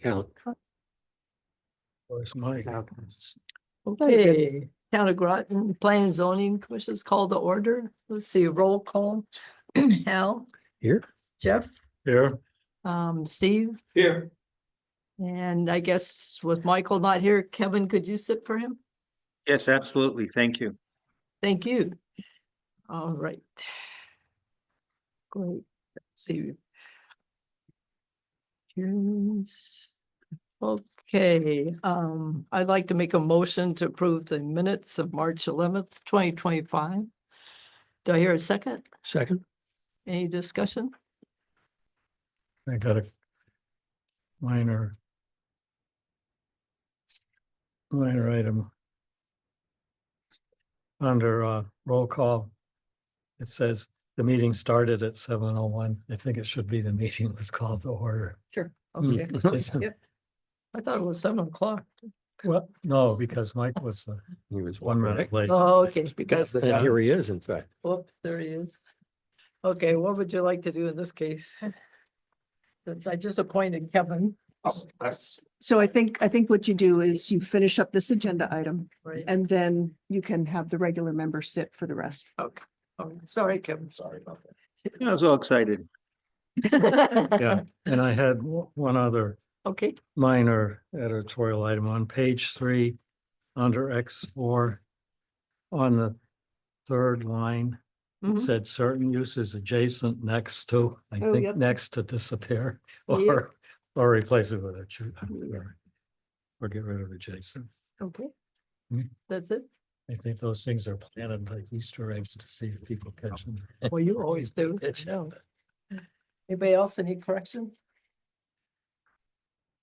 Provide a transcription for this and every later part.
Count. Where's Mike? Okay, Town of Groton Planning and Zoning Commission is called to order. Let's see, roll call. Hal, Here. Jeff, Here. Steve, Here. and I guess with Michael not here, Kevin, could you sit for him? Yes, absolutely. Thank you. Thank you. All right. Great. Let's see. Here's- Okay, I'd like to make a motion to approve the minutes of March 11th, 2025. Do I hear a second? Second. Any discussion? I got a minor item. Under roll call, it says the meeting started at 7:01. I think it should be the meeting was called to order. Sure. Hmm. Okay. Yep. I thought it was 7 o'clock. Well, no, because Mike was He was 1 minute late. Oh, okay. Because That's- and here he is, in fact. Whoops, there he is. Okay, what would you like to do in this case? Since I just appointed Kevin, So I think what you do is you finish up this agenda item right? and then you can have the regular members sit for the rest. Okay. Oh, sorry, Kevin, sorry about I was all excited. that. Yeah, and I had one other Okay, minor editorial item on page 3, under X4, on the third line. It mhm. said certain uses adjacent next to, I Oh, think yep. next to disappear, Yep. or replace it with a or get rid of adjacent. Okay. Hmm. That's it. I think those things are planted like Easter eggs to see if people catch them. Well, you always do. I know. Anybody else, any corrections?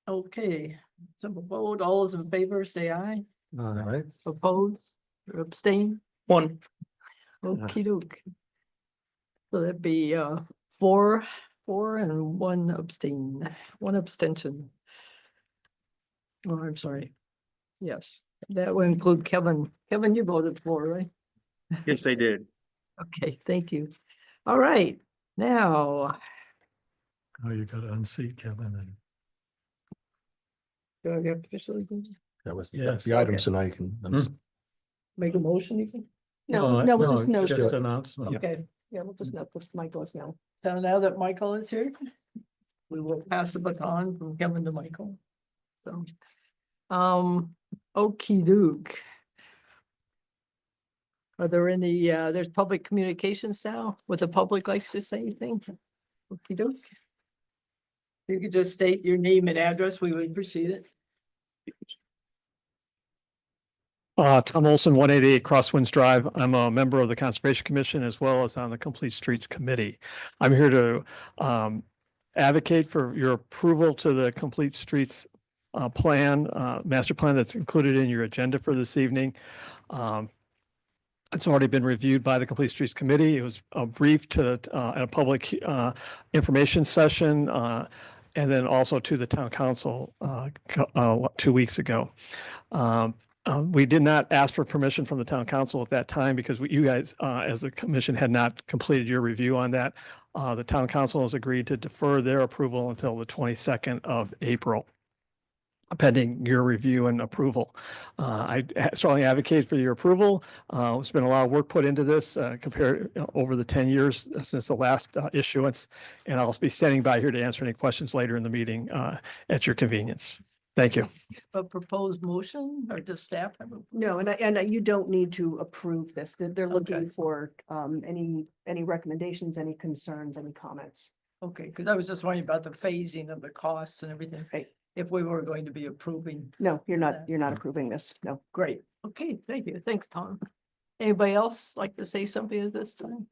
Okay, so vote, all those in favor, say aye. All right. Oppose or abstain? One. Okey doke. So that'd be four and one abstain, one abstention. Oh, I'm sorry. Yes, that would include Kevin. Kevin, you voted for, right? Yes, I did. Okay, thank you. All right, now, Oh, you gotta unseat Kevin and. do I officially do- That was Yes. the item, Okay. so now you can. make a motion even? No, we'll just note Just it. announcement. Okay, Yeah, we'll just note that Michael is now. so now that Michael is here, we will pass the baton from Kevin to Michael. So, okey doke. Are there any, there's public communications now? Would the public likes to say anything? Okey doke. You could just state your name and address, we would appreciate it. Tom Olson, 188 Crosswinds Drive. I'm a member of the Conservation Commission as well as on the Complete Streets Committee. I'm here to advocate for your approval to the Complete Streets master plan that's included in your agenda for this evening. It's already been reviewed by the Complete Streets Committee. It was briefed at a public information session and then also to the town council 2 weeks ago. We did not ask for permission from the town council at that time because you guys, as the commission, had not completed your review on that. The town council has agreed to defer their approval until the 22nd of April, pending your review and approval. I strongly advocate for your approval. There's been a lot of work put into this compared over the 10 years since the last issuance, and I'll be standing by here to answer any questions later in the meeting at your convenience. Thank you. A proposed motion or does staff have a? No, and you don't need to approve this. They're looking Okay. for any recommendations, any concerns, any comments. Okay, because I was just wondering about the phasing of the costs and everything. Right. If we were going to be approving. No, you're not approving this. No. Great. Okay, thank you. Thanks, Tom. Anybody else like to say something at this time?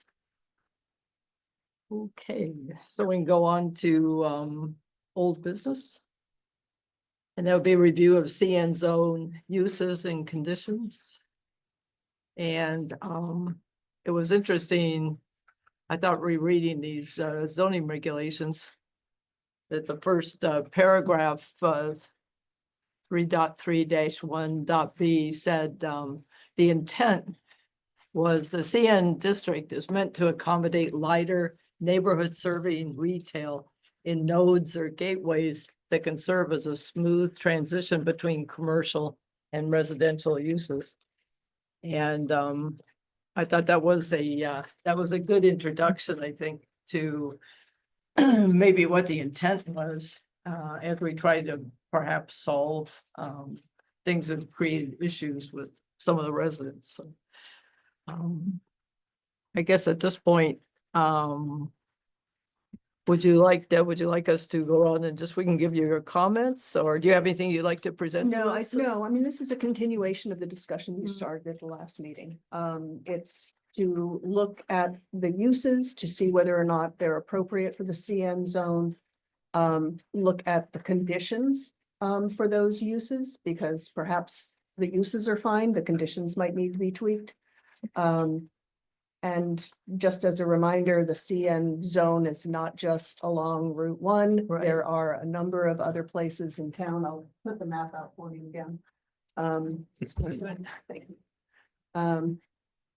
Okay, so we can go on to old business. And there'll be a review of CN zone uses and conditions. And it was interesting. I thought rereading these zoning regulations. That the first paragraph 3.3-1.b said the intent was the CN district is meant to accommodate lighter neighborhood serving retail in nodes or gateways that can serve as a smooth transition between commercial and residential uses. And I thought that was a good introduction, I think, to maybe what the intent was, as we try to perhaps solve things that have created issues with some of the residents. So, I guess at this point, would you like us to go on and just, we can give you your comments, or do you have anything you'd like to present? to No, us? no, I mean, this is a continuation of the discussion you Mhm. started at the last meeting. It's to look at the uses to see whether or not they're appropriate for the CN zone. Look at the conditions, for those uses, because perhaps the uses are fine, the conditions might need to be tweaked. And just as a reminder, the CN zone is not just along Route 1. Right. There are a number of other places in town. I'll put the map out for you again. Thank you.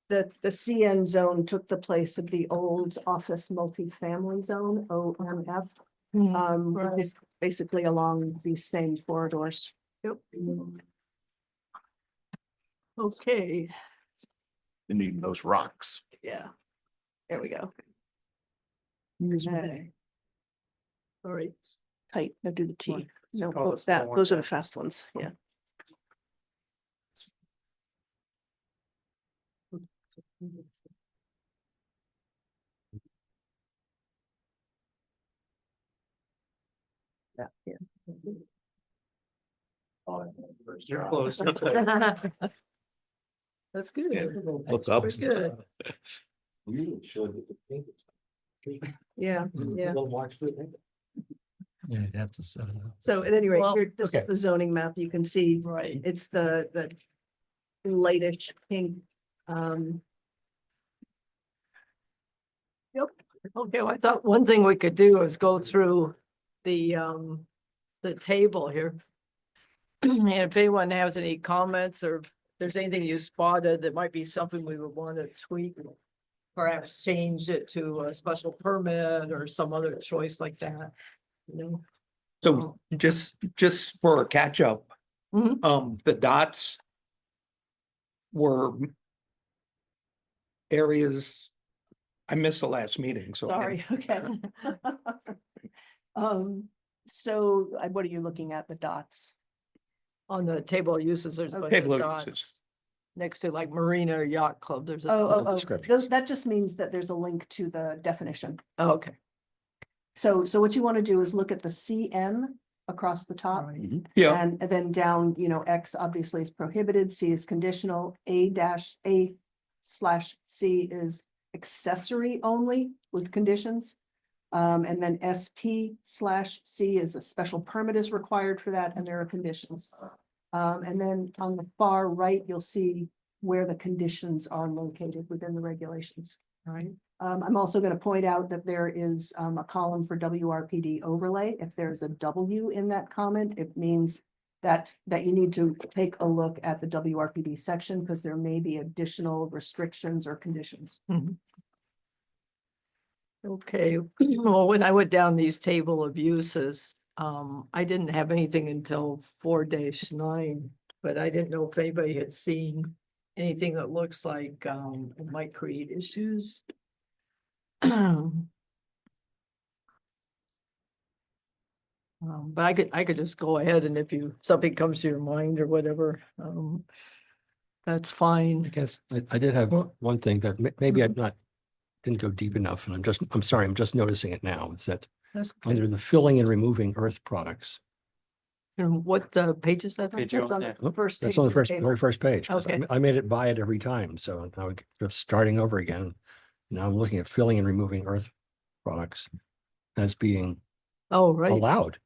The CN zone took the place of the old office multifamily zone, OMF. Right. It's basically along these same corridors. Yep. Okay, You need those rocks. Yeah. There we go. okay. All right. Tight, no, do the T. Right. No, Call both it that, slower those are the down. fast ones, yeah. Yeah. You're close. That's good. Look up. That's good. Yeah, yeah. Yeah, you'd have to set it up. So at any rate, Well, here, this is okay. the zoning map. You can see Right. it's the lightish pink. Okay, well, I thought one thing we could do is go through the table here. And if anyone has any comments, or if there's anything you spotted that might be something we would want to tweak, perhaps change it to a special permit or some other choice like that, you know? So just for a catch up, Mhm. the dots were areas, I missed the last meeting, so. Sorry, okay. So what are you looking at, the dots? On the table of uses, there's a bunch Table of of uses. dots. Next to like Marina or Yacht Club, there's a. Oh, descriptions. that just means that there's a link to the definition. Oh, okay. So what you want to do is look at the CN across the top. Right. Yeah, And then down, X obviously is prohibited, C is conditional, A/A/C is accessory only with conditions. And then SP/C is a special permit is required for that, and there are conditions. And then on the far right, you'll see where the conditions are located within the regulations. All right. I'm also going to point out that there is a column for WRPD overlay. If there's a W in that comment, it means that you need to take a look at the WRPD section, because there may be additional restrictions or conditions. Okay, well, when I went down these table of uses, I didn't have anything until 4-9, but I didn't know if anybody had seen anything that looks like it might create issues. But I could just go ahead, and if something comes to your mind or whatever, that's I fine. guess I did have one thing that maybe I'm not, didn't go deep enough, and I'm sorry, I'm just noticing it now. It's that That's under okay. the filling and removing earth products. And what page is that? on? Page That's on Yeah. the first. That's page on the of first, table. very first page. 'Cause Okay. I made it buy it every time, so now we're just starting over again. Now I'm looking at filling and removing earth products as being Oh, right. allowed.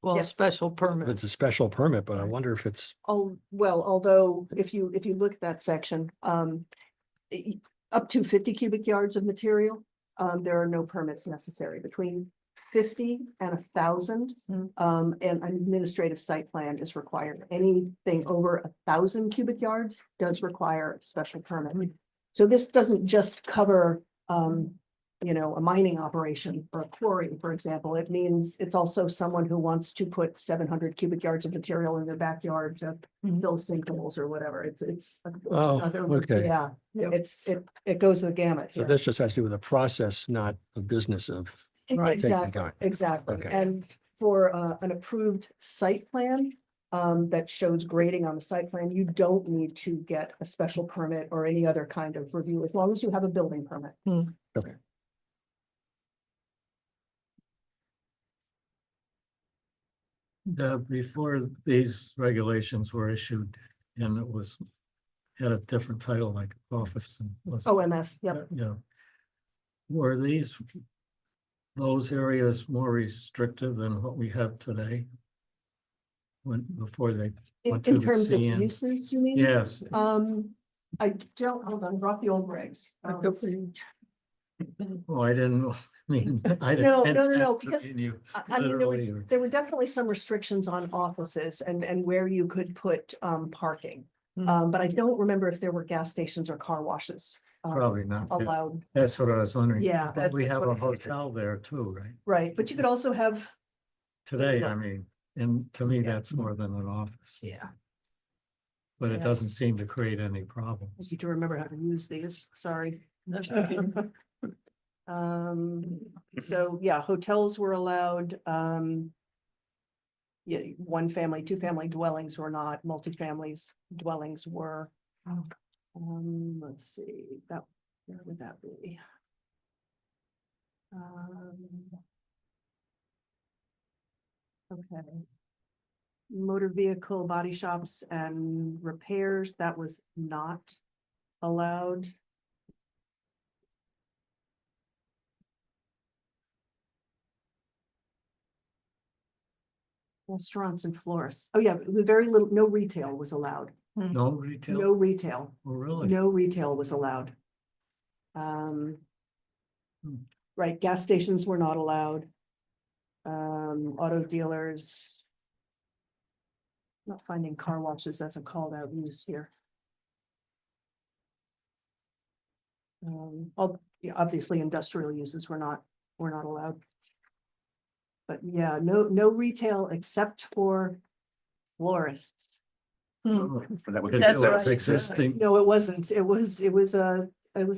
Well, Yes. special permit. It's a special permit, but I wonder if it's, Although if you look at that section, up to 50 cubic yards of material, there are no permits necessary. Between 50 and 1,000, Mm. an administrative site plan is required. Anything over 1,000 cubic yards does require a special permit. So this doesn't just cover you know, a mining operation or a quarry, for example. It means it's also someone who wants to put 700 cubic yards of material in their backyard to fill sinkholes or whatever. It's. Oh, okay. Yeah, Yep. it goes the gamut So here. this just has to do with the process, not the business of, Right. Exactly, going. exactly. Okay. And for an approved site plan that shows grading on the site plan, you don't need to get a special permit or any other kind of review, as long as you have a building permit. okay. Before these regulations were issued, and it was, had a different title like office and was. OMF, yep. Yeah. Were those areas more restrictive than what we have today? Before they In went to the terms of CN? uses, you mean? Yes, I don't, hold on, brought the old regs. well, I didn't, mean, I No, didn't. no, intend no, to because mean you I mean, literally or- there were definitely some restrictions on offices and where you could put parking. But I don't remember if there were gas stations or car washes Probably not. Yeah. allowed, That's what I was wondering. Yeah, But we that's have what a I figured. hotel there too, right? right? But you could also have, Today, Yeah. I mean, and to me, Yeah. that's more than an office, yeah, but it Yeah. doesn't seem to create any I problems. need to remember how to use these, sorry. So yeah, hotels were allowed, yeah, one family, two family dwellings were not, multifamilies dwellings were. Let's see, that, where would that be? Okay. Motor vehicle body shops and repairs, that was not allowed. Restaurants and florists. Oh, yeah, with very little, no retail was allowed. No retail? No retail, Oh, really? no retail was allowed. Um. Hmm. Right, gas stations were not allowed. Auto dealers. Not finding car washes as a called out use here. Yeah, obviously industrial uses were not allowed. But yeah, no retail except for florists. Oh, That would It be That's was right. existing. No, it wasn't. It was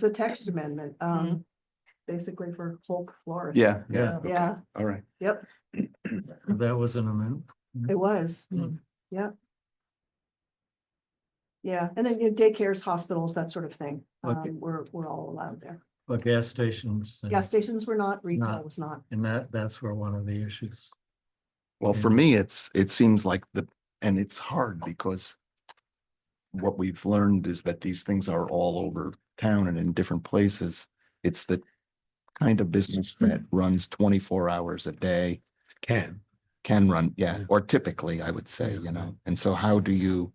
a text amendment, basically for Hulk florists. Yeah, yeah. okay, Yeah, All right. yep, That was an amendment. it was. Hmm. Yeah. Yeah, and then you know, daycares, hospitals, that sort of thing, Okay. were all allowed there. But gas stations. and- Gas stations were not, retail Not. was not. And that's where one of the issues. Well, for Yeah. me, it seems like and it's hard because what we've learned is that these things are all over town and in different places. It's the kind of business that runs 24 hours a day, Can. can run, yeah, Yeah. or typically, I would say, you know, and so how do you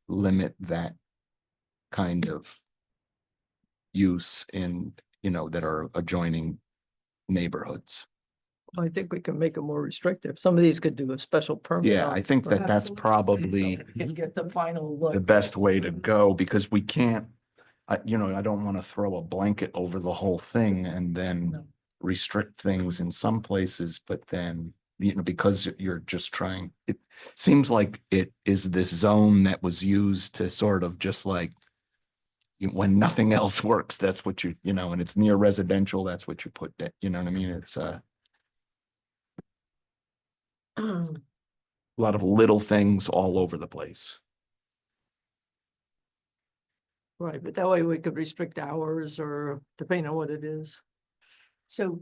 limit that kind of use in, you know, that are adjoining neighborhoods? I think we can make it more restrictive. Some of these could do a special permit. Yeah, on I think that that's Absolutely. probably so we can get the final look. the best way to go because we can't, you know, I don't want to throw a blanket over the whole thing and then No. restrict things in some places, but then, you know, because you're just trying, it seems like it is this zone that was used to sort of just like when nothing else works, that's what you know, and it's near residential, that's what you put that, you know what I mean? It's a lot of little things all over the place. Right, but that way we could restrict hours or depending on what it is. So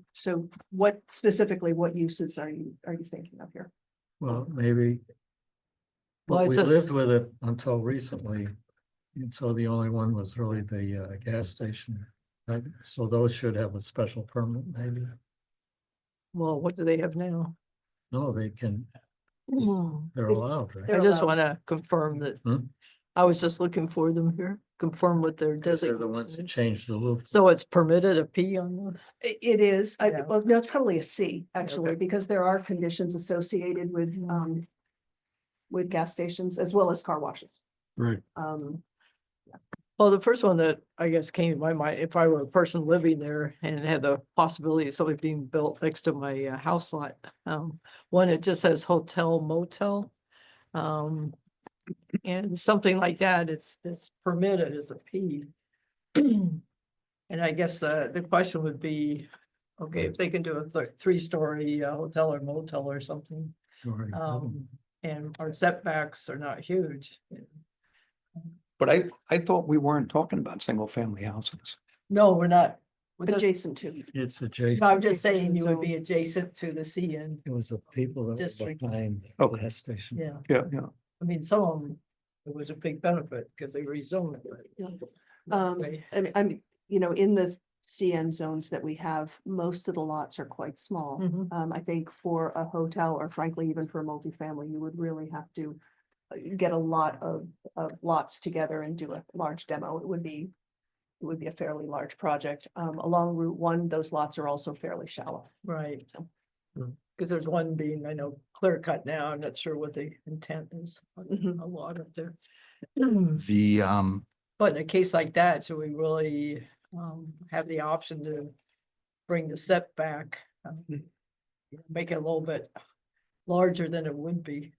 what specifically, what uses are you thinking of here? Well, maybe. Well, But it's we just- lived with it until recently. And so the only one was really the gas station. Right? So those should have a special permit, maybe. Well, what do they have now? No, they can, they're They- allowed, right? They're I just allowed. want to confirm that. Hmm? I was just looking for them here, confirm what their Because they're the ones that designation. changed the roof. So it's permitted a P on those? It is, Yeah. well, no, it's probably a C, actually, Okay. because there are conditions associated with gas stations as well as car washes. Right. Um, yeah. Well, the first one that I guess came to my mind, if I were a person living there and had the possibility of something being built next to my house lot, one, it just says hotel motel. Um, and something like that, it's permitted as a P. And I guess the question would be, okay, if they can do a 3-story hotel or motel or something, and our setbacks are not huge. But I thought we weren't talking about single family houses. No, we're not. We're just- Adjacent to. It's No, adjacent. I'm just saying Adjacent you would be zone. adjacent to the CN. It was the people that were District. behind the Okay. gas station. Yeah, Yeah, yeah. I mean, some of them, it was a big benefit because they rezoned it. Yeah. Right. In the CN zones that we have, most of the lots are quite small. Mhm. I think for a hotel or frankly, even for a multifamily, you would really have to get a lot of lots together and do a large demo. It would be a fairly large project. Along Route 1, those lots are also fairly shallow. Right. Mm. Because there's one being, I know, clear cut now. I'm not sure what the intent is. on Mhm. A lot up there. The, But in a case like that, should we really have the option to bring the setback? Make it a little bit larger than it would be.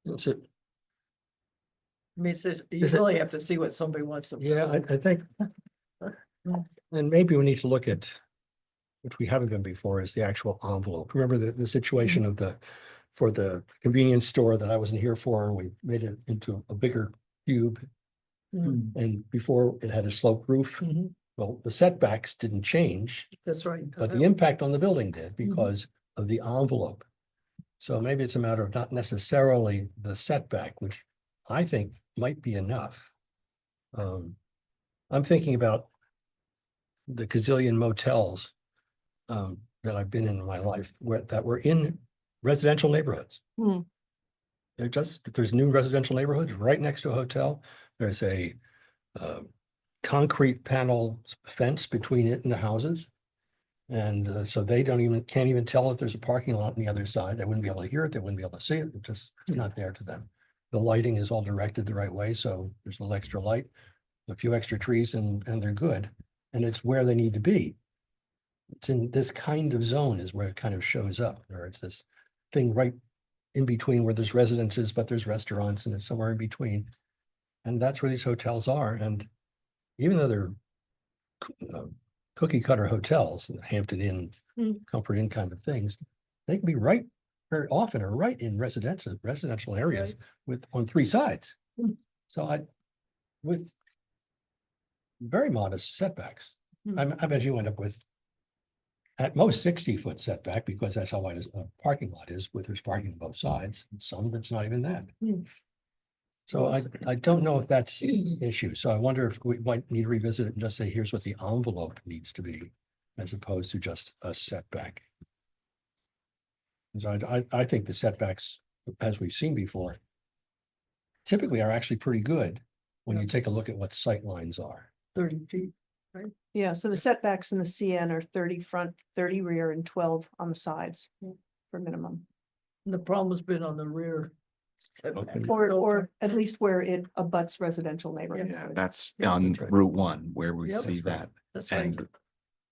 It's a- I mean, it's just, you Is it- really have to see what somebody wants to. Yeah, build. I think. And maybe we need to look at, which we haven't done before, is the actual envelope. Remember the situation of for the convenience store that I wasn't here for, and we made it into a bigger cube. Mm, And before it had a sloped roof. mhm, Well, the setbacks didn't change, That's right. but the impact on the building did because of the envelope. So maybe it's a matter of not necessarily the setback, which I think might be enough. I'm thinking about the gazillion motels that I've been in my life that were in residential neighborhoods. Hmm. There's new residential neighborhoods right next to a hotel. There's a concrete panel fence between it and the houses. And so they can't even tell that there's a parking lot on the other side. They wouldn't be able to hear it. They wouldn't be able to see it. It's not there to them. The lighting is all directed the right way. So there's a little extra light, a few extra trees and they're good. And it's where they need to be. It's in this kind of zone is where it kind of shows up, where it's this thing right in between where there's residences, but there's restaurants and it's somewhere in between. And that's where these hotels are. And even though they're cookie cutter hotels, Hampton Inn, Comfort Inn kind of things, they can be right very often are right in residential areas on 3 sides. So with very modest setbacks, I bet you end up with at most 60-foot setback because that's how wide a parking lot is with there's parking on both sides. Some of it's not even that. So I don't know if that's the issue. So I wonder if we might need to revisit it and just say, here's what the envelope needs to be, as opposed to just a setback. So I think the setbacks, as we've seen before, typically are actually pretty good when you take a look at what sight lines are. 30 feet. Yeah, so the setbacks in the CN are 30 front, 30 rear, and 12 on the sides for minimum. And the problem has been on the rear. setback. Or at least where it abuts residential neighborhoods. yeah, that's Yeah, on that's right. Route 1 where we Yep. see that. That's right. And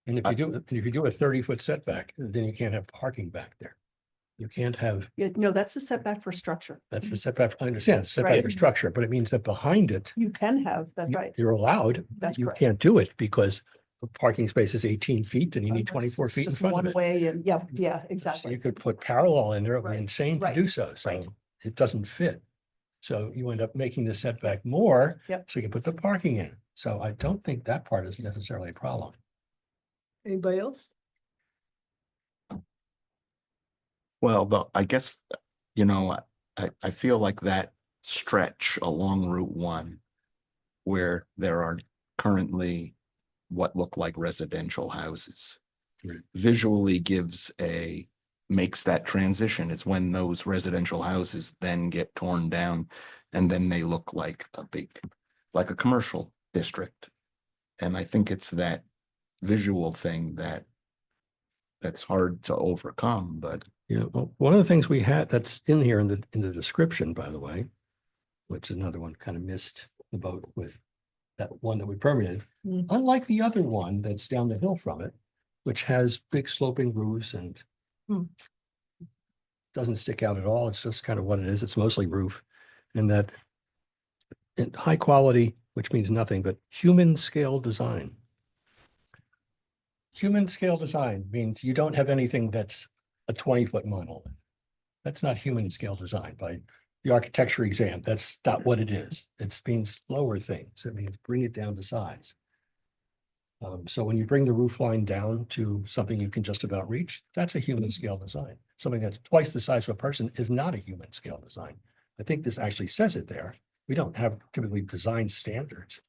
And if you do a 30-foot setback, then you can't have parking back there. You can't have, Yeah, no, that's a setback for structure. that's for setback, I understand, setback for Right. structure, but it means that behind it, You can have, that's right. you're allowed, That's you correct. can't do it because the parking space is 18 feet and you need That's 24 feet in just front of one it. way and, yeah, So exactly. you could put parallel in there, it would be Right, insane to right, do so, so right. it doesn't fit. So you end up making the setback more, Yep. so you can put the parking in. So I don't think that part is necessarily a problem. Anybody else? well, I guess, I feel like that stretch along Route 1 where there are currently what look like residential houses Right. visually makes that transition. It's when those residential houses then get torn down and then they look like like a commercial district. And I think it's that visual thing that's hard to overcome, but Yeah, well, one of the things we had that's in here in the description, by the way, which is another one kind of missed the boat with that one that we permitted, Mm. unlike the other one that's down the hill from it, which has big sloping roofs and Hmm. doesn't stick out at all. It's just kind of what it is. It's mostly roof. And that high quality, which means nothing, but human scale design. Human scale design means you don't have anything that's a 20-foot monolith. That's not human scale design by the architecture exam. That's not what it is. It means lower things. It means bring it down to size. So when you bring the roof line down to something you can just about reach, that's a human scale design. Something that's twice the size of a person is not a human scale design. I think this actually says it there. We don't have typically design standards,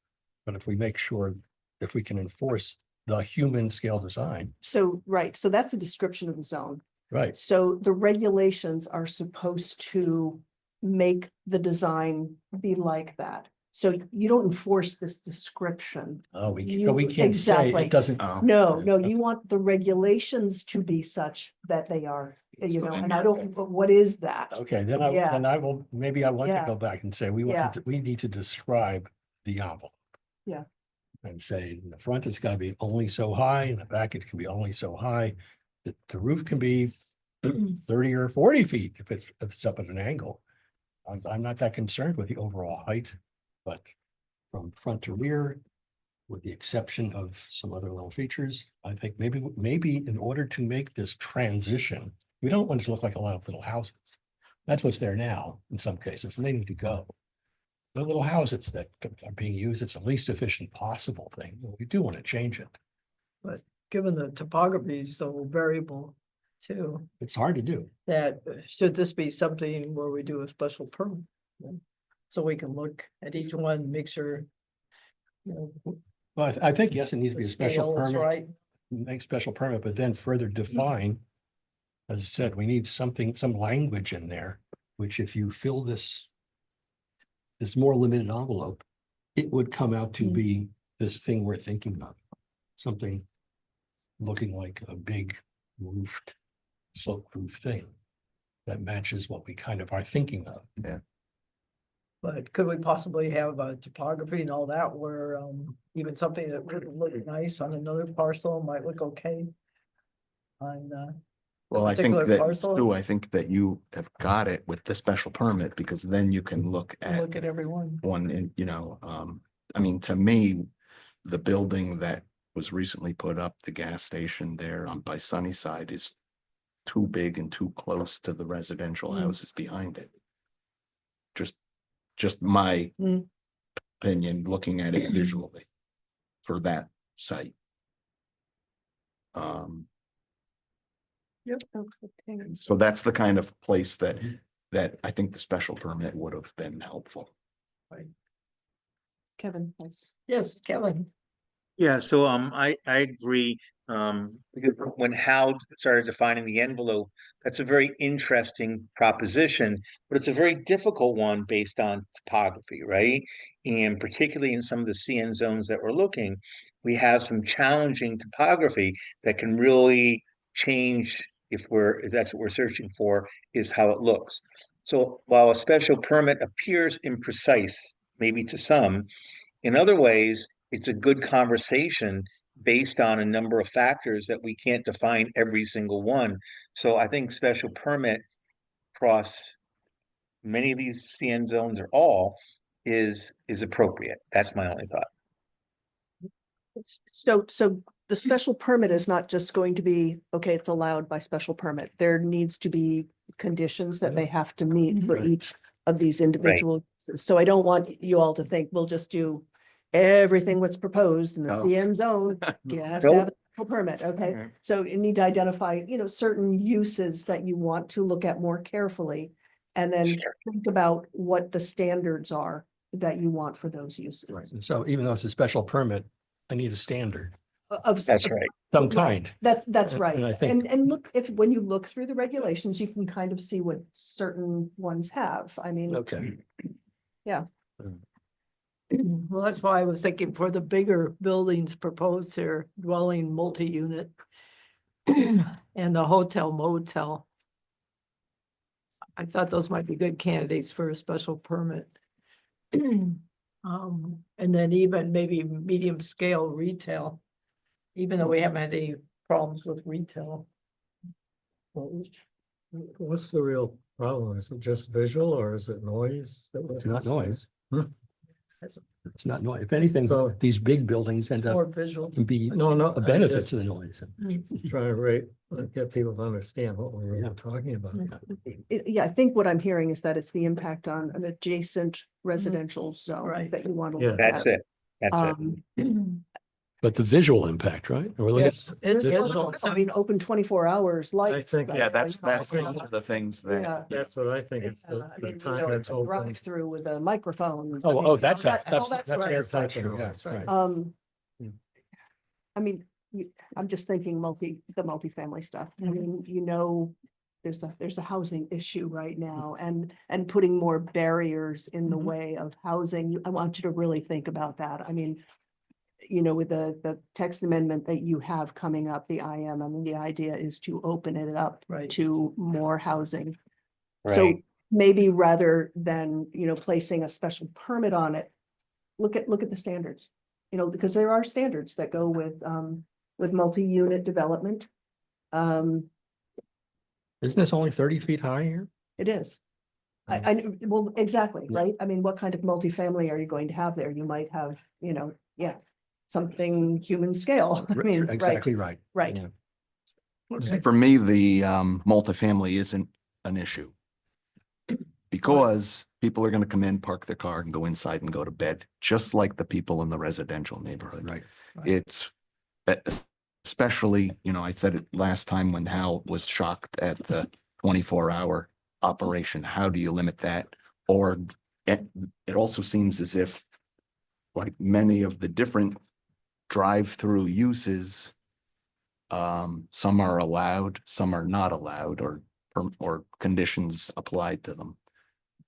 but if we make sure, if we can enforce the human scale design, So, right, so that's a description of the zone. right? So the regulations are supposed to make the design be like that. So you don't enforce this description. So we You- can't say exactly. it doesn't. Oh, No, okay. no, you want the regulations to be such that they are, you So know, then and I you're don't, but what is that? Okay, Yeah. then I will, maybe I want to Yeah. go back and say, we need to describe the envelope. Yeah. And say, in the front, it's gotta be only so high, in the back, it can be only so high. The roof can be 30 or 40 feet if it's up at an angle. I'm not that concerned with the overall height, but from front to rear, with the exception of some other little features, I think maybe in order to make this transition, we don't want it to look like a lot of little houses. That's what's there now in some cases, and they need to go. The little houses that are being used, it's the least efficient possible thing. We do want to change it. But given the topography is so variable too, It's hard to do. that should this be something where we do a special permit? So we can look at each one, make sure. You know, Well, I think, yes, it needs to be the a special scale is permit, right. make special permit, but then further define. As I said, we need some language in there, which if you fill this more limited envelope, it would come out to Mm. be this thing we're thinking of. Something looking like a big roofed, sloped roof thing that matches what we kind of are thinking of. But could we possibly have a topography and all that where even something that would look nice on another parcel might look okay? On Well, I think particular that, parcel? Sue, I think that you have got it with the special permit, because then you can look at look at everyone. one in, I mean, to me, the building that was recently put up, the gas station there on by Sunnyside, is too big and too close to the residential Mm. houses behind it. Just my Mm. opinion, looking at it visually for that site. Okay. So that's the kind of place that I think the special permit would have been helpful. Kevin has. Yes, Kevin. Yeah, so I agree. Because when Hal started defining the envelope, that's a very interesting proposition, but it's a very difficult one based on topography, right? And particularly in some of the CN zones that we're looking, we have some challenging topography that can really change if that's what we're searching for, is how it looks. So while a special permit appears imprecise, maybe to some, in other ways, it's a good conversation based on a number of factors that we can't define every single one. So I think special permit across many of these CN zones, or all, is appropriate. That's my only thought. So the special permit is not just going to be, okay, it's allowed by special permit. There needs to be conditions that they have to meet for Right. each of these individual. So I don't want you all to think we'll just do everything what's proposed in the No. CN zone. Yes, have a Nope. special permit, okay? Right. So you need to identify, certain uses that you want to look at more carefully. And then Sure. think about what the standards are that you want for those uses. Right. So even though it's a special permit, I need a standard, That's right. some kind. That's And- right. and I think- And look, when you look through the regulations, you can kind of see what certain ones have. I mean, Okay. Well, that's why I was thinking for the bigger buildings proposed here, dwelling multi-unit. And the hotel motel. I thought those might be good candidates for a special permit. And then even maybe medium scale retail, even though we haven't had any problems with retail. Well, what's the real problem? Is it just visual or is it noise? It's not noise. Hmm? It's not noise. If anything, So- these big buildings end More up visual. be No, a benefit to the noise. Trying to get people to understand what we're Yeah. really talking about. Yeah, I think what I'm hearing is that it's the impact on an adjacent residential zone Right. that you want to Yeah. look at. That's it. That's it. But the visual impact, right? Are we looking Yes, it's Visual. visual. I mean, open 24 hours lights. think- but- Yeah, that's Yeah. one of the things that, That's what I think. It's I the mean, you time know, it's open. drive through with a microphone. Oh, that's that. that. All that's That's right. your That's right. culture, yeah, That's right. right. Um, I mean, I'm just thinking the multifamily stuff. I mean, you know, there's a housing issue right now and putting more barriers in the Mhm. way of housing. I want you to really think about that. I mean, you know, with the text amendment that you have coming up, the IM, I mean, the idea is to open it up Right. to more housing. So Right. maybe rather than, you know, placing a special permit on it, look at the standards. You know, because there are standards that go with multi-unit development. Isn't this only 30 feet high here? It is. Well, exactly, Yeah. right? I mean, what kind of multifamily are you going to have there? You might have, you know, something human scale. I mean, right, Exactly right. right. Yeah. for me, the multifamily isn't an issue. Because people are gonna come in, park their car and go inside and go to bed, just like the people in the residential neighborhood. Right. It's especially, you know, I said it last time when Hal was shocked at the 24-hour operation. How do you limit that? Or it also seems as if like many of the different drive-through uses, some are allowed, some are not allowed, or conditions applied to them.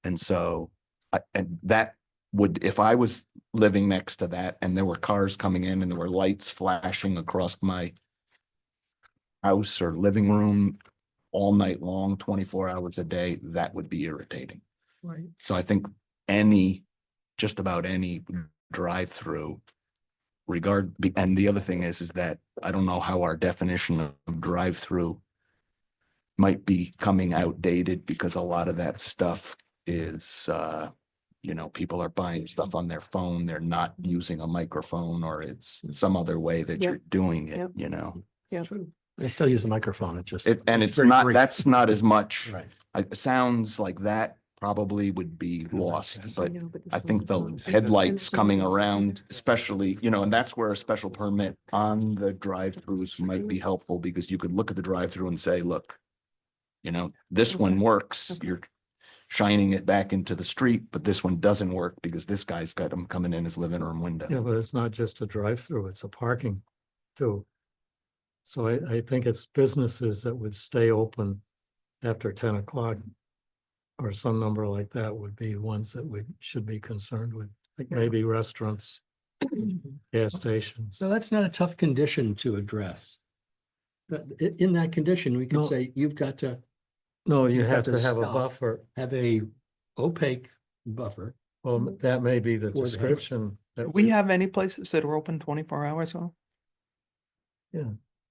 And so, and that would, if I was living next to that and there were cars coming in and there were lights flashing across my house or living room all night long, 24 hours a day, that would be irritating. Right. So I think just about any drive-through and the other thing is that I don't know how our definition of drive-through might be coming outdated because a lot of that stuff is, you know, people are buying stuff on their phone. They're not using a microphone or it's some other way that Yep. you're doing it, Yep. you know? Yeah. They still use the microphone. It just. And it's very not, brief. that's not as much. Right. It sounds like that probably would be lost, but know, this I one think is the not- headlights coming around, especially, you know, and that's where a special permit on the drive-throughs might be helpful because you could look at the drive-through and say, look, you know, this one works. Okay. You're shining it back into the street, but this one doesn't work because this guy's got him coming in his living room window. Yeah, but it's not just a drive-through, it's a parking too. So I think it's businesses that would stay open after 10 o'clock. Or some number like that would be ones that we should be concerned with, like maybe restaurants, gas stations. So that's not a tough condition to address. But in that condition, we could No. say you've got to No, you You've got have to to have a stop. buffer. have a opaque buffer. Well, that may be the For the head. description. that Do we have any places that are open 24 hours? Though?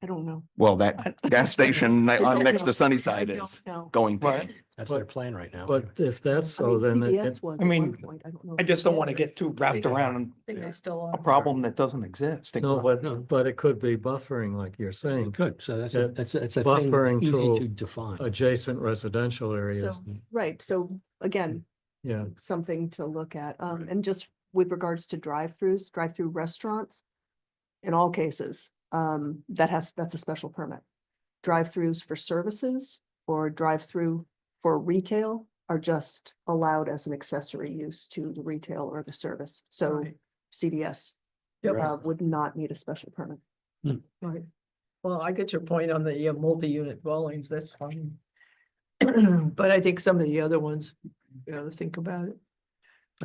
I don't know. Well, that gas station on next to I Sunnyside don't is know. going to. Right. That's But- their plan right now. But if that's I so, mean, then CVS was I at mean, one point. I don't know. I just don't if want to it get is. too wrapped around I think they still a are. problem that doesn't exist. no, No. but it could be buffering, like you're saying, Good, so that's Yeah. a, it's a thing Buffering that's easy to to define. adjacent residential areas. So, right, so again, Yeah, something to look at. And just with regards to drive-through restaurants, in all cases, that's a special permit. Drive-throughs for services or drive-through for retail are just allowed as an accessory use to the retail or the service. So Right. CVS Yep. would not need a special permit. Right. Well, I get your point on the multi-unit dwellings, that's fine. But I think some of the other ones, you gotta think about it.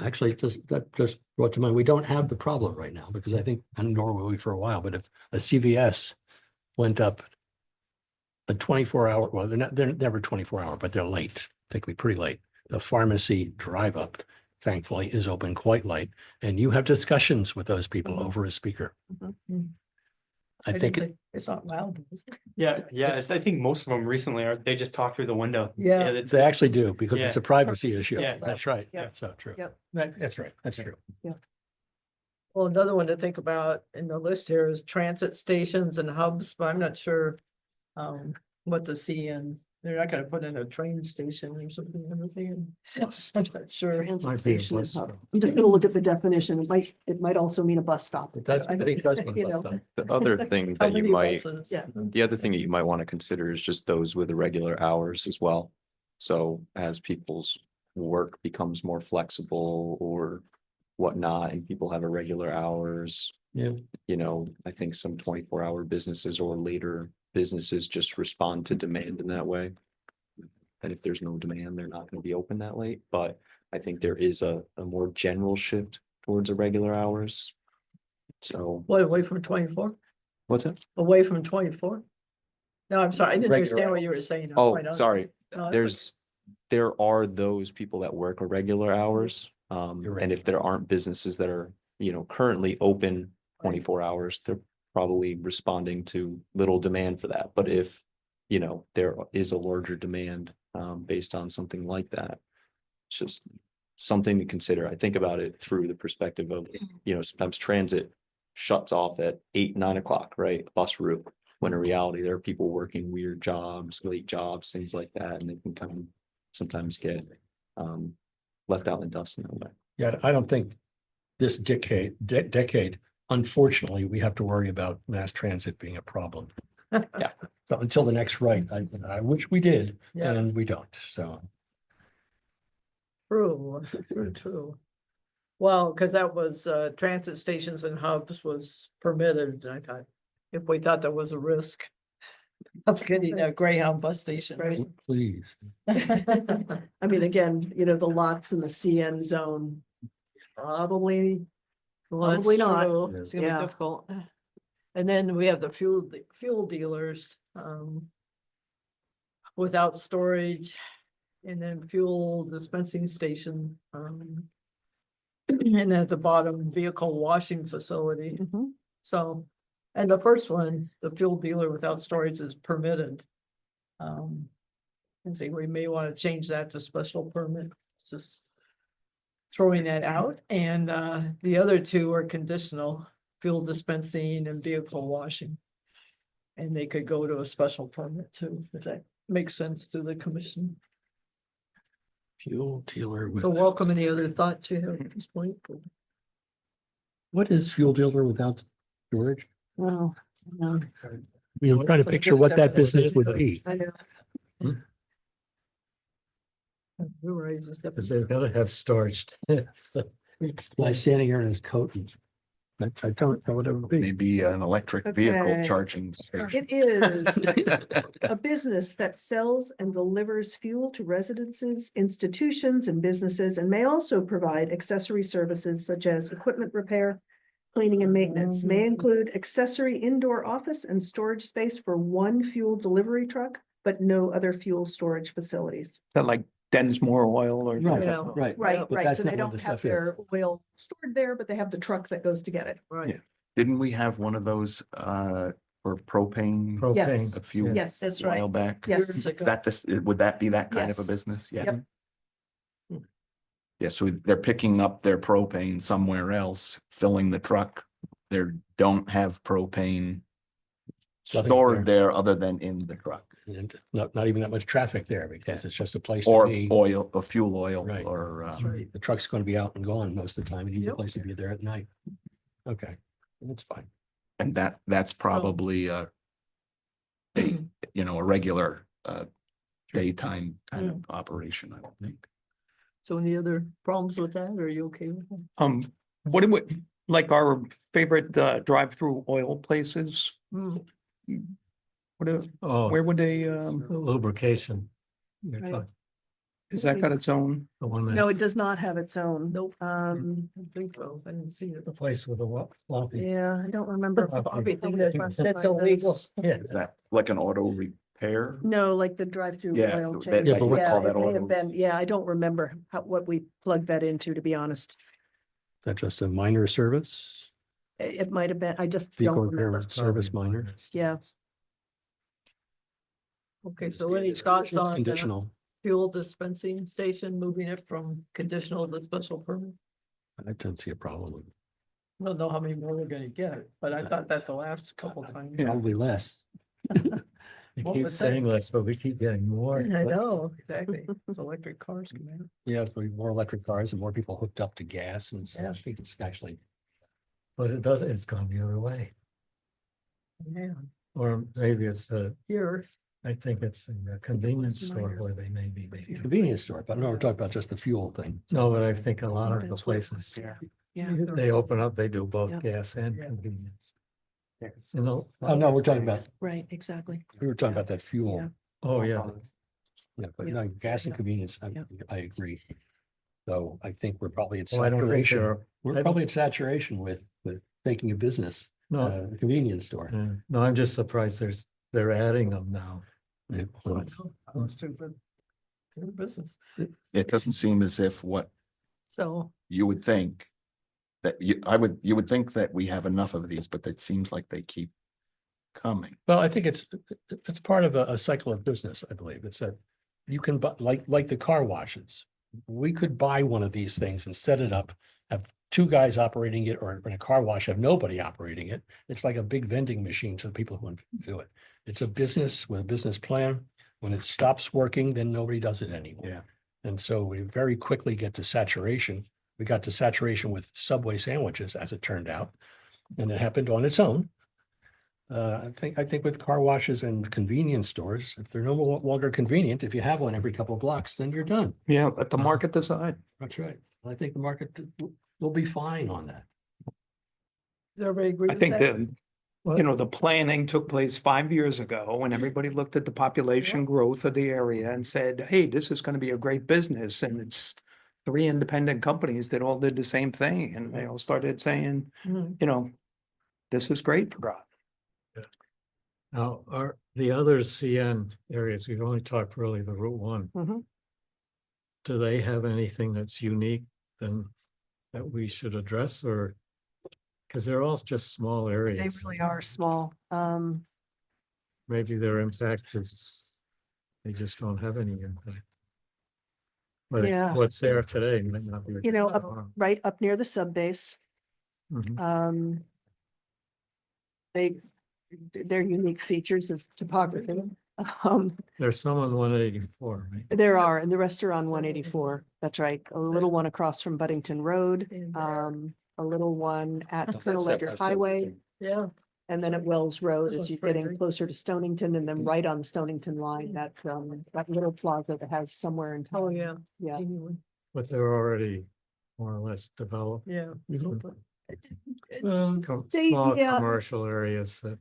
Actually, that just brought to mind, we don't have the problem right now because I think, and nor will we for a while, but if a CVS went up a 24-hour, well, they're never 24-hour, but they're late. They could be pretty late. The pharmacy drive up thankfully, is open quite late, and you have discussions with those people Mhm. over a speaker. Mhm. I think it- It's not loud. Is it? Yeah, It's- I think most of them recently are, they just talk through the window. Yeah. it's- they actually do, because it's a Yeah. privacy Privacy, issue. yeah, That's right. Yep. That's so true. Yep. That's right. That's true. Well, another one to think about in the list here is transit stations and hubs, but I'm not sure what the CN, they're not gonna put in a train station or something, everything. I'm not sure. Transit Might be a station and bus hub. stop. I'm just gonna look at the definition. It might also mean a bus stop. It does, I think it does. You know. The other thing How that you many might, buses? Yeah. the other thing that you might want to consider is just those with irregular hours as well. So as people's work becomes more flexible or whatnot, and people have irregular hours. Yeah. You know, I think some 24-hour businesses or later businesses just respond to demand in that way. And if there's no demand, they're not going to be open that late, but I think there is a more general shift towards irregular hours. So What, away from 24? what's that? Away from 24? No, I'm sorry, I didn't Regular understand what you were saying. Oh, Quite honestly. sorry. No, that's okay. There are those people that work irregular hours. And if there aren't businesses that are, you know, currently open 24 hours, they're probably responding to little demand for that. But if, you know, there is a larger demand, based on something like that, it's just something to consider. I think about it through the perspective of, you know, sometimes transit shuts off at 8, 9 o'clock, right? Bus route. When in reality, there are people working weird jobs, late jobs, things like that, and they can kind of sometimes get left out in the dust in that way. Yeah, I don't think this decade, unfortunately, we have to worry about mass transit being a problem. Yeah. So until the next right, I wish we did, Yeah. and we don't, so. True, true. Well, because that was transit stations and hubs was permitted, I thought, if we thought there was a risk of getting a Greyhound bus station. Right. Please. I mean, again, you know, the lots in the CN zone, probably, Well, that's Probably not. true. It's gonna Yeah. be difficult. And then we have the fuel dealers, without storage. And then fuel dispensing station, and at the bottom, vehicle washing facility. Mhm. So, and the first one, the fuel dealer without storage is permitted. And see, we may want to change that to special permit, just throwing that out. And the other two are conditional, fuel dispensing and vehicle washing. And they could go to a special permit too, if that makes sense to the commission. Fuel dealer with. So welcome any other thoughts you have at this point. What is fuel dealer without storage? Well, no, I mean, I'm trying to picture what that business would be. I know. Because they've got to have storage. Like standing here in his coat. I don't know what it would be. Maybe an electric vehicle Okay. charging station. It is a business that sells and delivers fuel to residences, institutions, and businesses, and may also provide accessory services such as equipment repair, cleaning and maintenance, may include accessory indoor office and storage space for one fuel delivery truck, but no other fuel storage facilities. That like Densmore Oil or. Right, Yeah. right. Right, But right. that's So not they what don't the have stuff is. their oil stored there, but they have the truck that goes to get it. Right, Didn't we have one of those for propane Yes. a few Yes. That's while right. back? Yes. Years Is ago. that this, would that be that kind of a Yes. business? Yeah. Yep. Yeah, so they're picking up their propane somewhere else, filling the truck. They don't have propane Nothing stored there other than in the truck. And not even that much traffic there, because it's just a place to Or be. oil, or fuel oil, Right. or, That's right. The truck's going to be out and gone most of the time. It needs a Yep. place to be there at night. Okay, that's fine. and that's probably a, you know, a regular daytime kind of operation, I would think. So any other problems with that? Or are you okay with that? What it would, like our favorite drive-through oil places? Hmm. What, Oh, where would they, lubrication. You're Right. talking- is that got its own? The one that, No, it does not have its own. Nope. I don't think so. I didn't see it. the place with the floppy. Yeah, I don't remember. Floppy Everything thing. that's illegal. Yeah. Is that like an auto repair? No, like the drive-through Yeah, oil that- change. Yeah, but what- Yeah, all that it may have autos. been, yeah, I don't remember what we plugged that into, to be honest. That's just a minor service, It might have been, I just vehicle don't remember. repair service Probably minor. Yeah. Okay, so any thoughts It's on conditional. fuel dispensing station, moving it from conditional to special permit? I don't see a problem with it. I don't know how many more we're gonna get, but I thought that the last couple times. Probably less. You What keep was that? saying less, but we keep getting more. I know, exactly. It's electric cars coming out. Yeah, for more electric cars and more people hooked up to gas, and so Yeah. I think it's actually, But it doesn't, it's gone the other way. Yeah, Or maybe it's here, I think it's a convenience store where they may be making. convenience store, but no, we're talking about just the fuel thing. No, but I think a lot of the that's what it places, Yeah. they open up, they do both Yeah. gas and Yeah. convenience. You know? Oh, no, we're talking about, Right, exactly. we were talking about that fuel. Yeah. Oh, yeah. Yeah, but Yeah. no, gas and Yeah. convenience, Yeah. I agree. So I think we're probably at Well, I don't think saturation. there, I We're don't- probably at saturation with taking a business, no, a convenience store. no, I'm just surprised they're adding them now. Yeah, well, it's too good. To the business, It doesn't seem as if what so, you would think that you would think that we have enough of these, but it seems like they keep coming. Well, I think it's part of a cycle of business, I believe. It's that you can, buy like the car washes. We could buy one of these things and set it up, have two guys operating it, or in a car wash, have nobody operating it. It's like a big vending machine to the people who want to do it. It's a business with a business plan. When it stops working, then nobody does it anymore. Yeah. And so we very quickly get to saturation. We got to saturation with Subway sandwiches, as it turned out, and it happened on its own. I think with car washes and convenience stores, if they're no longer convenient, if you have one every couple of blocks, then you're done. Yeah, let the market decide. That's right. I think the market will be fine on that. does everybody agree I with think that? that, the planning took place 5 years ago when everybody looked at the population growth of the area and said, hey, this is going to be a great business. And it's 3 independent companies that all did the same thing. And they all started saying, Mhm. this is great for Groton. Now, are the other CN areas, we've only talked really the Route 1. Mhm. Do they have anything that's unique then that we should address or? Because they're all just small They areas. really are small. Maybe their impact is, they just don't have any impact. But Yeah. what's there today might not be. Up, right up near the sub base. Mhm. Their unique features is topography. Um, There's some on 184, right? there are, and the rest are on 184. That's right. A little one across from Buddington Road, And there. a little one at That's Colonel that- Ledger that's that Highway, thing. Yeah, and then at Wells Road This as one's you're pretty getting big. closer to Stonington, and then right on the Stonington line, that little plaza that has somewhere in town. oh, yeah. Yeah. Teeny one. But they're already more or less developed. Yeah. Mhm. Small yeah. commercial areas that,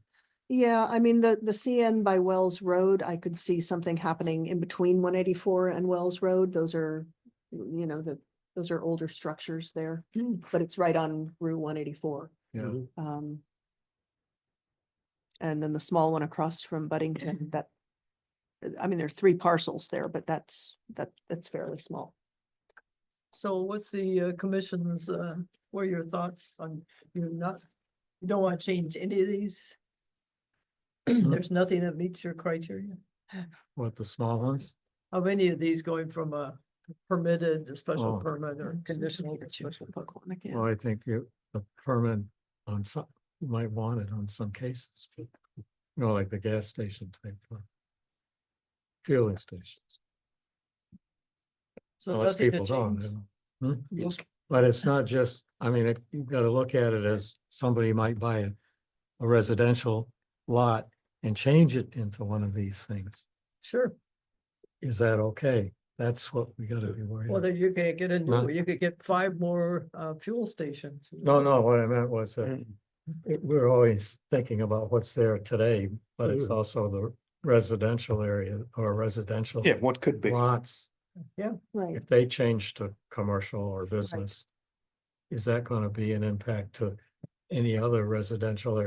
Yeah, I mean, the CN by Wells Road, I could see something happening in between 184 and Wells Road. Those are, those are older structures there, but it's right on Route 184. yeah. And then the small one across from Buddington, I mean, there are 3 parcels there, but that's fairly small. So what's the commission's, what are your thoughts on, you don't want to change any of these? There's nothing that meets your criteria? What, the small ones? Of any of these going from a permitted to special Oh. permit or conditional to special permit? Well, I think the permit on some, you might want it on some cases. Like the gas station type. Fueling stations. So Unless nothing to people don't. change. Hmm? But it's not just, I mean, you've got to look at it as somebody might buy a residential lot and change it into one of these things. Sure, Is that okay? That's what we gotta be worried well, about. then you could get a new, Not- you could get 5 more fuel stations. No, what I meant was that we're always thinking about what's there today, but it's also the residential area or residential Yeah, what could be. lots. Right. If they change to commercial or business, is that gonna be an impact to any other residential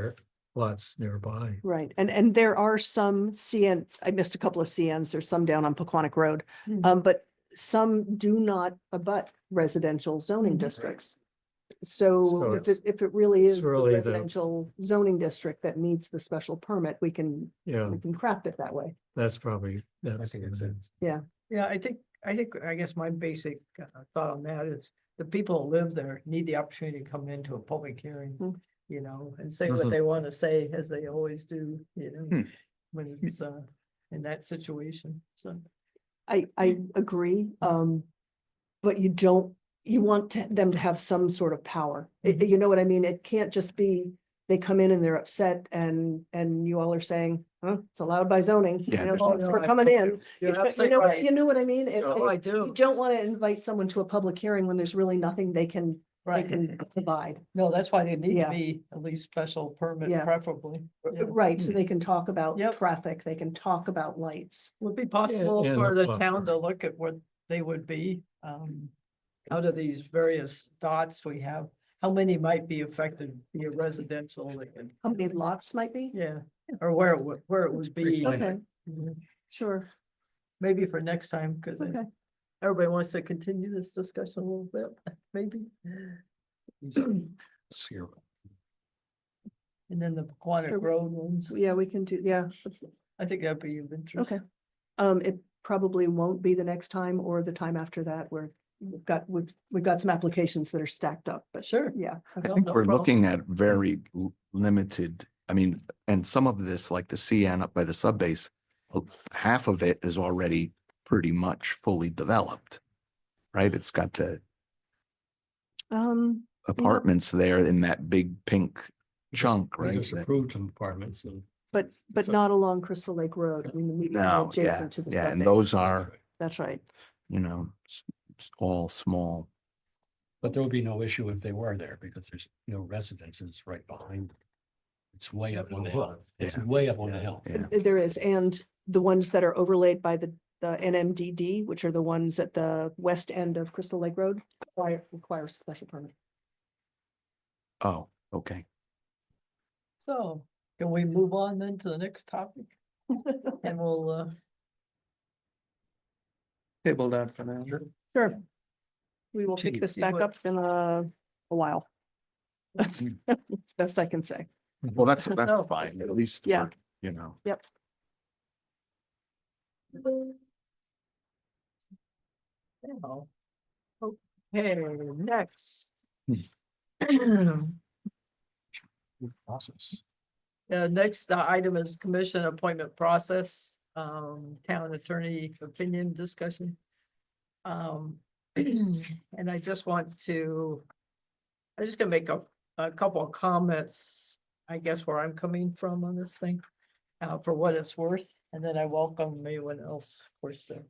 lots nearby. Right, and there are some CN, I missed a couple of CNs, there's some down on Pequonic Road. But some do not abut residential zoning Mhm. districts. So So if it's- it really it's is the really the- residential zoning district that needs the special permit, we can Yeah, craft it that way. that's probably, that's. think what it's it is. Yeah, I guess my basic thought on that is the people who live there need the opportunity to come into a public hearing, Mm. you know, and say what Mhm. they want to say as they always do, you know, Hmm. when it's in that situation, so. I agree, but you want them to have some sort of power. You know what I mean? It can't just be, they come in and they're upset and you all are saying, it's allowed by zoning. You Yeah, know, there's- thanks for coming in. You're You absolutely right. know what I mean? Oh, I do. You don't want to invite someone to a public hearing when there's really nothing they can Right. provide. No, that's why they need to Yeah. be at least special permit Yeah. preferably. Yeah. Right, so they can talk about Yep. traffic, they can talk about lights. Would it be possible and for a the buffer. town to look at what they would be, out of these various dots we have? How many might be affected via residential, that can- How many lots might be? yeah, or where it would be. Okay, Mhm. sure, Maybe for next time, because okay. everybody wants to continue this discussion a little bit, maybe. So you're- And then the Quantic Sure. Road ones, Yeah, we can do, yeah, I think that'd be of interest. okay. It probably won't be the next time or the time after that where we've got some applications that are stacked up, but Sure. yeah. I okay. think no we're problem. looking at very limited, I mean, and some of this, like the CN up by the subbase, half of it is already pretty much fully developed. Right? It's got the apartments there in that big pink chunk, We right? just That- approved some apartments and. But So- not along Crystal Lake Road. I mean, immediately No, yeah, adjacent to the yeah, and subbase. those are, That's right. you know, it's all small. But there would be no issue if they were there because there's no residences right behind. It's way up on the hill. It's Yeah. way up on the hill. Yeah. There is, and the ones that are overlaid by the NMDD, which are the ones at the west end of Crystal Lake Road, require special permit. Oh, okay. So, can we move on then to the next topic? And we'll, Table that for now. Sure. We will pick this See back what- up in a while. That's that's best I can say. Well, that's No. fine, at least, Yeah. we're, you know. Yep. now. Okay, next. Process. Next item is commission appointment process, town attorney opinion discussion. And I just want to, I'm just gonna make a couple of comments, I guess, where I'm coming from on this thing, for what it's worth, and then I welcome anyone else, of course, to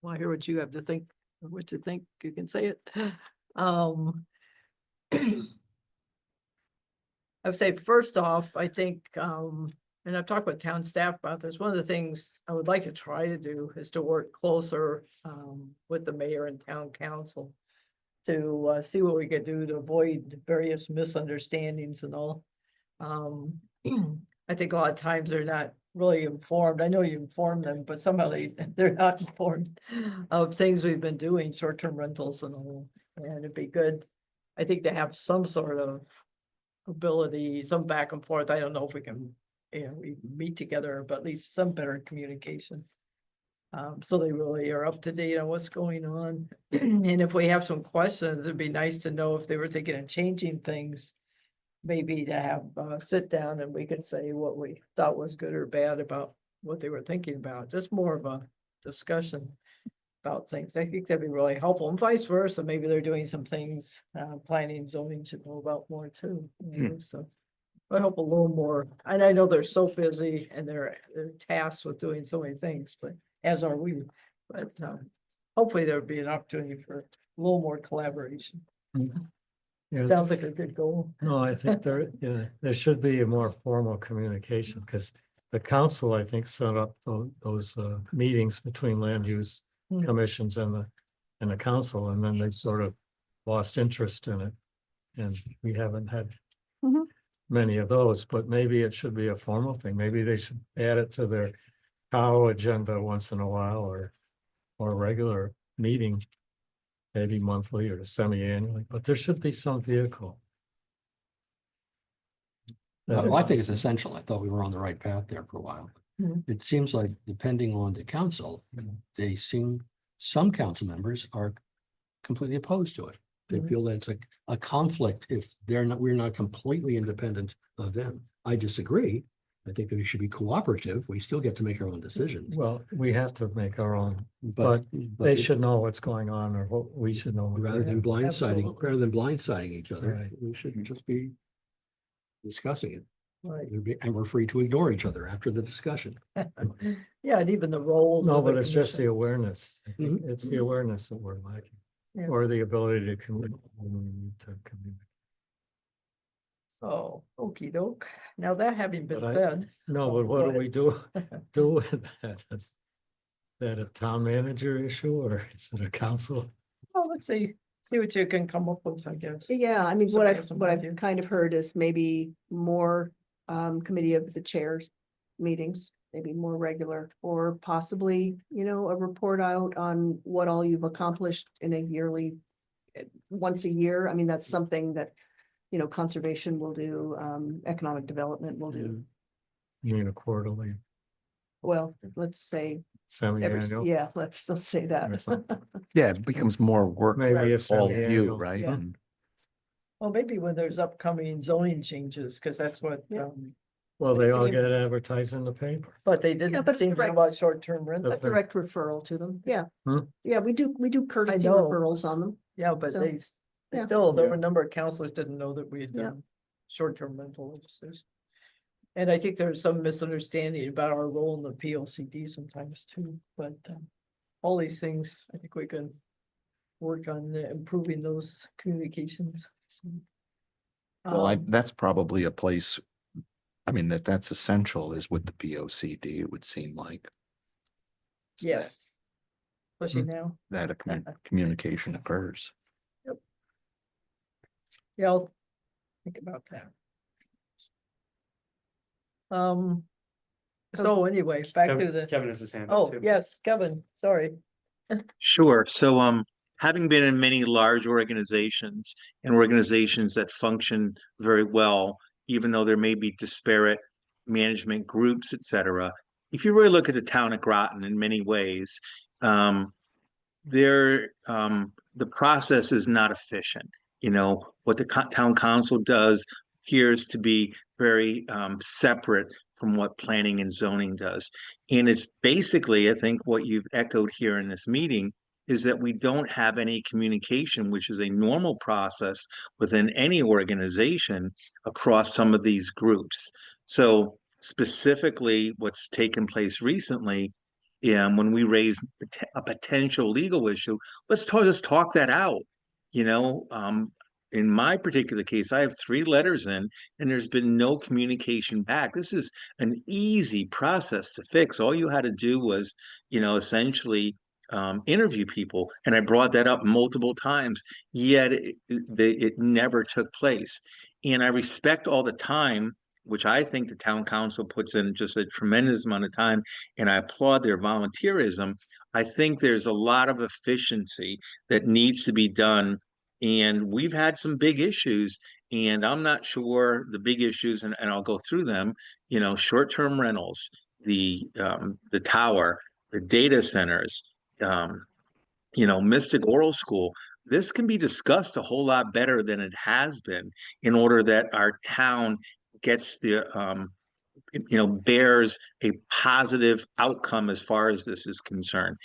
want to hear what you have to think, or what you think, you can say it. I would say, first off, I think, and I've talked with town staff about this, one of the things I would like to try to do is to work closer with the mayor and town council to see what we could do to avoid various misunderstandings and all. I think a lot of times they're not really informed. I know you inform them, but somehow they're not informed of things we've been doing, short-term rentals and all. And it'd be good, I think, to have some sort of ability, some back and forth. I don't know if we can, we meet together, but at least some better communication. So they really are up to date on what's going on. And if we have some questions, it'd be nice to know if they were thinking of changing things. Maybe to have a sit down and we could say what we thought was good or bad about what they were thinking about, just more of a discussion about things. I think that'd be really helpful, and vice versa. Maybe they're doing some things, planning, zoning should know about more too. So I hope a little more, and I know they're so busy and they're tasked with doing so many things, but as are we. But hopefully there'll be an opportunity for a little more collaboration. Yeah. Sounds like a good goal. No, I think there should be a more formal communication, because the council, I think, set up those meetings between land use Hmm. commissions and the council, and then they sort of lost interest in it. And we haven't had Mhm. many of those, but maybe it should be a formal thing. Maybe they should add it to their cow agenda once in a while or a regular meeting, maybe monthly or semi-annually, but there should be some vehicle. Well, I think it's essential. I thought we were on the right path there for a while. Mhm. It seems like depending on the council, some council members are completely opposed to it. They Mhm. feel that it's a conflict if we're not completely independent of them. I disagree. I think we should be cooperative. We still get to make our own decisions. Well, we have to make our own, But they should know what's going on or what we should know. what rather they than have. blindsiding each other, Right. we should just be discussing it. Right. And we're free to ignore each other after the discussion. Yeah, and even the roles. No, of the but it's just the commission. awareness. I think it's the awareness that we're lacking. Yeah. Or the ability to communicate. Oh, okey doke. Now that having been But I- said, No, Oh, but what go do we do with that? Is that a town manager issue or is it a council? well, let's see what you can come up with, I guess. Yeah, I mean, So what I I've, have some what I've ideas. kind of heard is maybe more committee of the chairs meetings, maybe more regular, or possibly, a report out on what all you've accomplished in a yearly, once a year. I mean, that's something that, conservation will do, economic development will do. You mean a quarterly, Well, let's say semi-annual? yeah, let's say or that. something? Yeah, it becomes more work Maybe a for all of you, semi-annual. right? Yeah. And Well, maybe when there's upcoming zoning changes, because that's what, Yeah. Well, They they all seem- get advertised in the paper. but they Yeah, didn't but seem to direct- about short-term rental. A direct referral to them, yeah. Hmm? Yeah, we do courtesy know. referrals on them. Yeah, but So, they yeah. still, there were a number of counselors didn't know that we had Yeah. done short-term rental legislation. And I think there's some misunderstanding about our role in the PLCD sometimes too, but all these things, I think we can work on improving those communications. So, well, um, that's probably a place. I mean, that's essential is with the POCD, it would seem like. yes. Especially now. That a communication occurs. Yeah, I'll think about that. So anyway, back to the, Kevin has his hand up oh, too. yes, Kevin, sorry. Sure. So, having been in many large organizations and organizations that function very well, even though there may be disparate management groups, et cetera, if you really look at the town of Groton in many ways, the process is not efficient. What the town council does appears to be very separate from what planning and zoning does. And it's basically, I think, what you've echoed here in this meeting is that we don't have any communication, which is a normal process within any organization across some of these groups. So specifically, what's taken place recently, when we raised a potential legal issue, let's talk that out. In my particular case, I have 3 letters in, and there's been no communication back. This is an easy process to fix. All you had to do was, essentially interview people, and I brought that up multiple times. Yet it never took place. And I respect all the time, which I think the town council puts in just a tremendous amount of time, and I applaud their volunteerism. I think there's a lot of efficiency that needs to be done. And we've had some big issues, and I'm not sure the big issues, and I'll go through them, short-term rentals, the tower, the data centers, Mystic Oral School. This can be discussed a whole lot better than it has been in order that our town gets bears a positive outcome as far as this is concerned.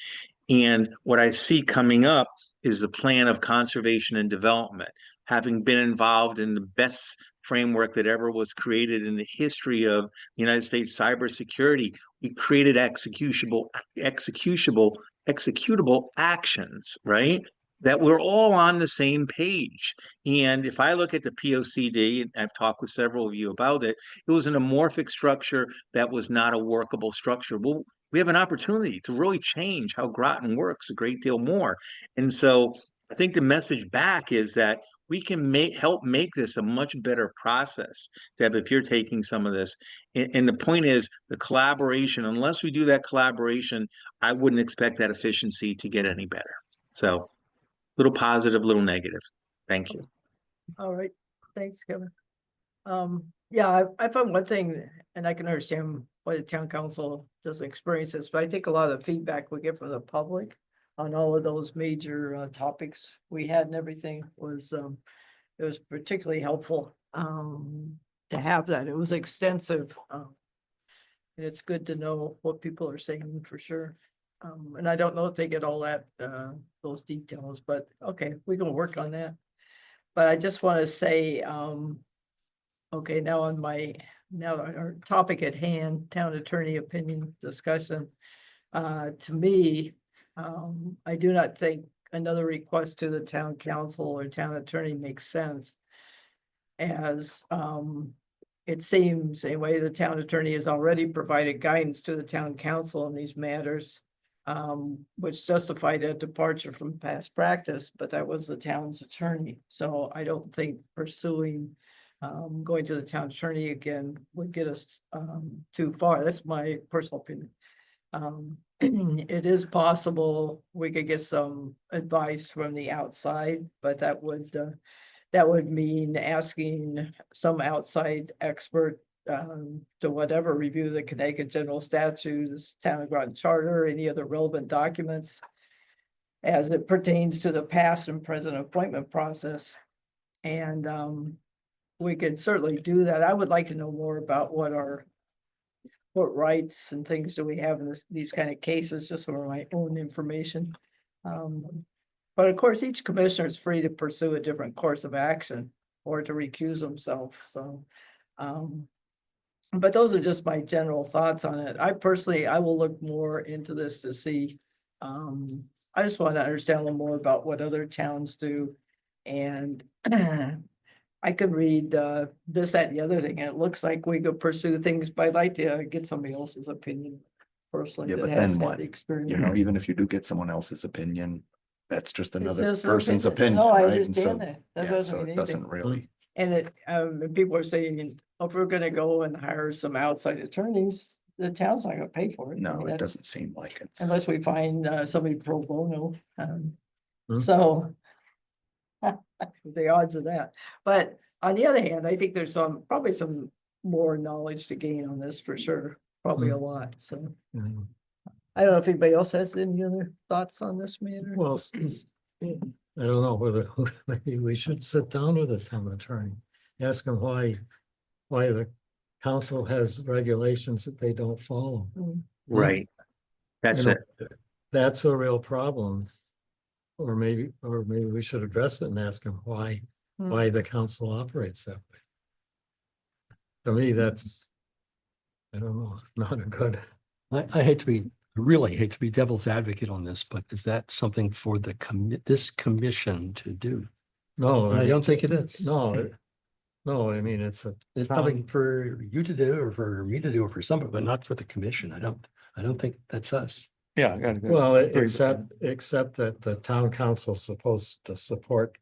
And what I see coming up is the plan of conservation and development. Having been involved in the best framework that ever was created in the history of the United States cybersecurity, we created executable actions, right? That we're all on the same page. And if I look at the POCD, and I've talked with several of you about it, it was an amorphic structure that was not a workable structure. Well, we have an opportunity to really change how Groton works a great deal more. And so I think the message back is that we can help make this a much better process. Deb, if you're taking some of this, and the point is the collaboration, unless we do that collaboration, I wouldn't expect that efficiency to get any better. So little positive, little negative. Thank you. All right, thanks, Kevin. Yeah, I found one thing, and I can understand why the town council doesn't experience this, but I think a lot of the feedback we get from the public on all of those major topics we had and everything was, it was particularly helpful to have that. It was extensive. And it's good to know what people are saying for sure. And I don't know if they get all that, those details, but okay, we can work on that. But I just want to say, okay, now on our topic at hand, town attorney opinion discussion. To me, I do not think another request to the town council or town attorney makes sense. As it seems, anyway, the town attorney has already provided guidance to the town council on these matters, which justified a departure from past practice, but that was the town's attorney. So I don't think pursuing going to the town attorney again would get us too far. That's my personal opinion. It is possible we could get some advice from the outside, but that would mean asking some outside expert to whatever review the Connecticut General Statutes, Town of Groton Charter, any other relevant documents as it pertains to the past and present appointment process. And we could certainly do that. I would like to know more about what rights and things do we have in these kind of cases, just for my own information. But of course, each commissioner is free to pursue a different course of action or to recuse himself. So, but those are just my general thoughts on it. I will look more into this to see. I just want to understand a little more about what other towns do. And I could read this, that, and the other thing, and it looks like we could pursue things, but I'd like to get somebody else's opinion personally. Yeah, that but has then had what? the experience. You know, even if you do get someone else's opinion, that's just It's another just an person's opinion, No, I right? And so, understand that. That yeah, doesn't so mean it anything. doesn't really, And and people are saying, oh, if we're gonna go and hire some outside attorneys, the town's not gonna pay for it. I no, mean, it that's- doesn't seem like it's. Unless we find somebody pro bono. Hmm. So the odds of that. But on the other hand, I think there's probably some more knowledge to gain on this for sure. Probably a lot. So Yeah. I don't know if anybody else has any other thoughts on this matter. Well, I don't know whether maybe we should sit down with the town attorney, ask him why the council has regulations that they don't follow. Right. That's You know, it. That's a real problem. Or maybe we should address it and ask him why the council operates that way. To me, that's, I don't know, not a good. I really hate to be devil's advocate on this, but is that something for this commission to do? No, And I don't think it is. No, I mean, it's It's something for you to do or for me to do or for somebody, but not for the commission. I don't think that's us. Yeah. I gotta go. well, Agree with except that the town council is supposed to support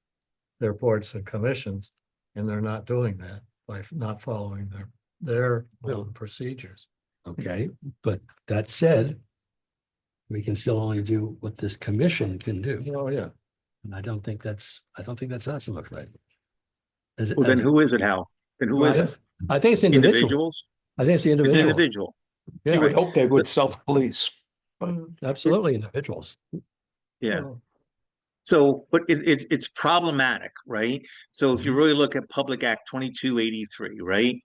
their boards and commissions, and they're not doing that by not following their own procedures. Okay, but that said, we can still only do what this commission can do. Oh, yeah. And I don't think that's us, I'm afraid. Well, then who is it, Hal? Then who is it? I think it's individual. Individuals? I think it's the It's individual. individual. Yeah, You would right. hope they would self-police. Absolutely individuals. Yeah. Well, So, but it's problematic, right? So if you really look at Public Act 2283, right?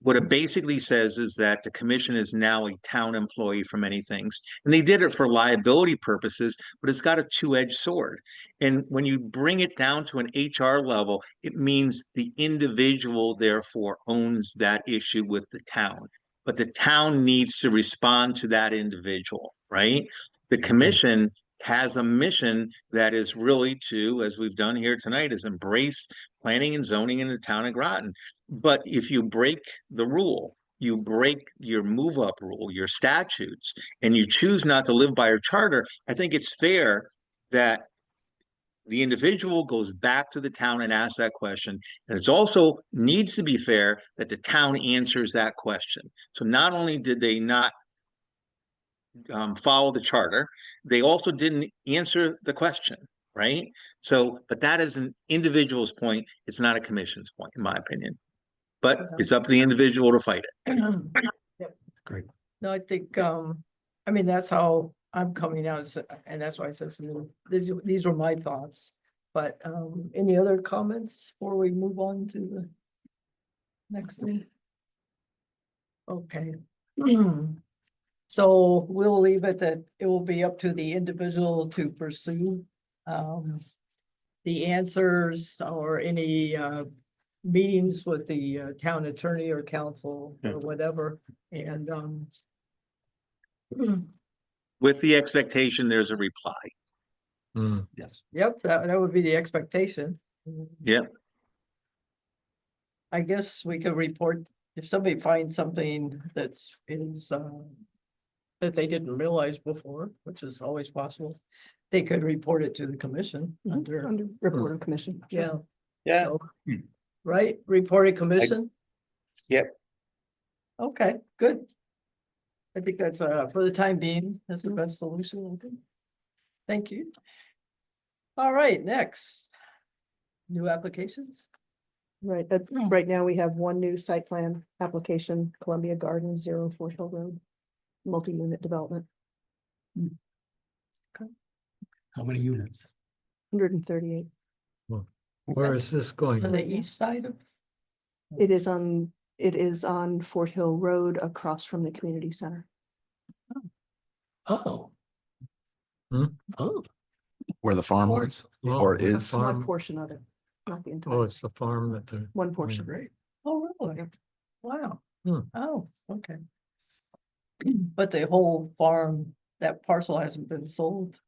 What it basically says is that the commission is now a town employee for many things. And they did it for liability purposes, but it's got a two-edged sword. And when you bring it down to an HR level, it means the individual therefore owns that issue with the town. But the town needs to respond to that individual, right? The commission has a mission that is really to, as we've done here tonight, is embrace planning and zoning in the town of Groton. But if you break the rule, you break your move up rule, your statutes, and you choose not to live by your charter, I think it's fair that the individual goes back to the town and asks that question. And it's also needs to be fair that the town answers that question. So not only did they not follow the charter, they also didn't answer the question, right? So, but that is an individual's point. It's not a commission's point, in my opinion. But it's up to the individual to fight it. Yep. Great. No, I think, I mean, that's how I'm coming out, and that's why I said, these were my thoughts. But, any other comments before we move on to the next thing? Okay. So we'll leave it that it will be up to the individual to pursue, the answers or any, meetings with the town attorney or council or whatever, and With the expectation there's a reply. Yes. yep, that would be the expectation. Yep. I guess we could report if somebody finds something that's that they didn't realize before, which is always possible. They could report it to the commission under, Under report of commission. yeah. Yeah. So, right, reported commission? Yep. Okay, good. I think that's for the time being, that's the best solution, I think. Thank you. All right, next. New applications? Right, right now we have one new site plan application, Columbia Gardens, 0 Fort Hill Road, multi-unit development, How many units? 138. Where is this going? On the east side of? It is on Fort Hill Road across from the community center. Oh. Hmm? Oh, Where the farm was, Oh, or the is. One farm- portion of it, not the Oh, entire, it's the farm that they're. one portion. great. Oh, really? Wow. Hmm. Oh, okay. But the whole farm, that parcel hasn't been sold.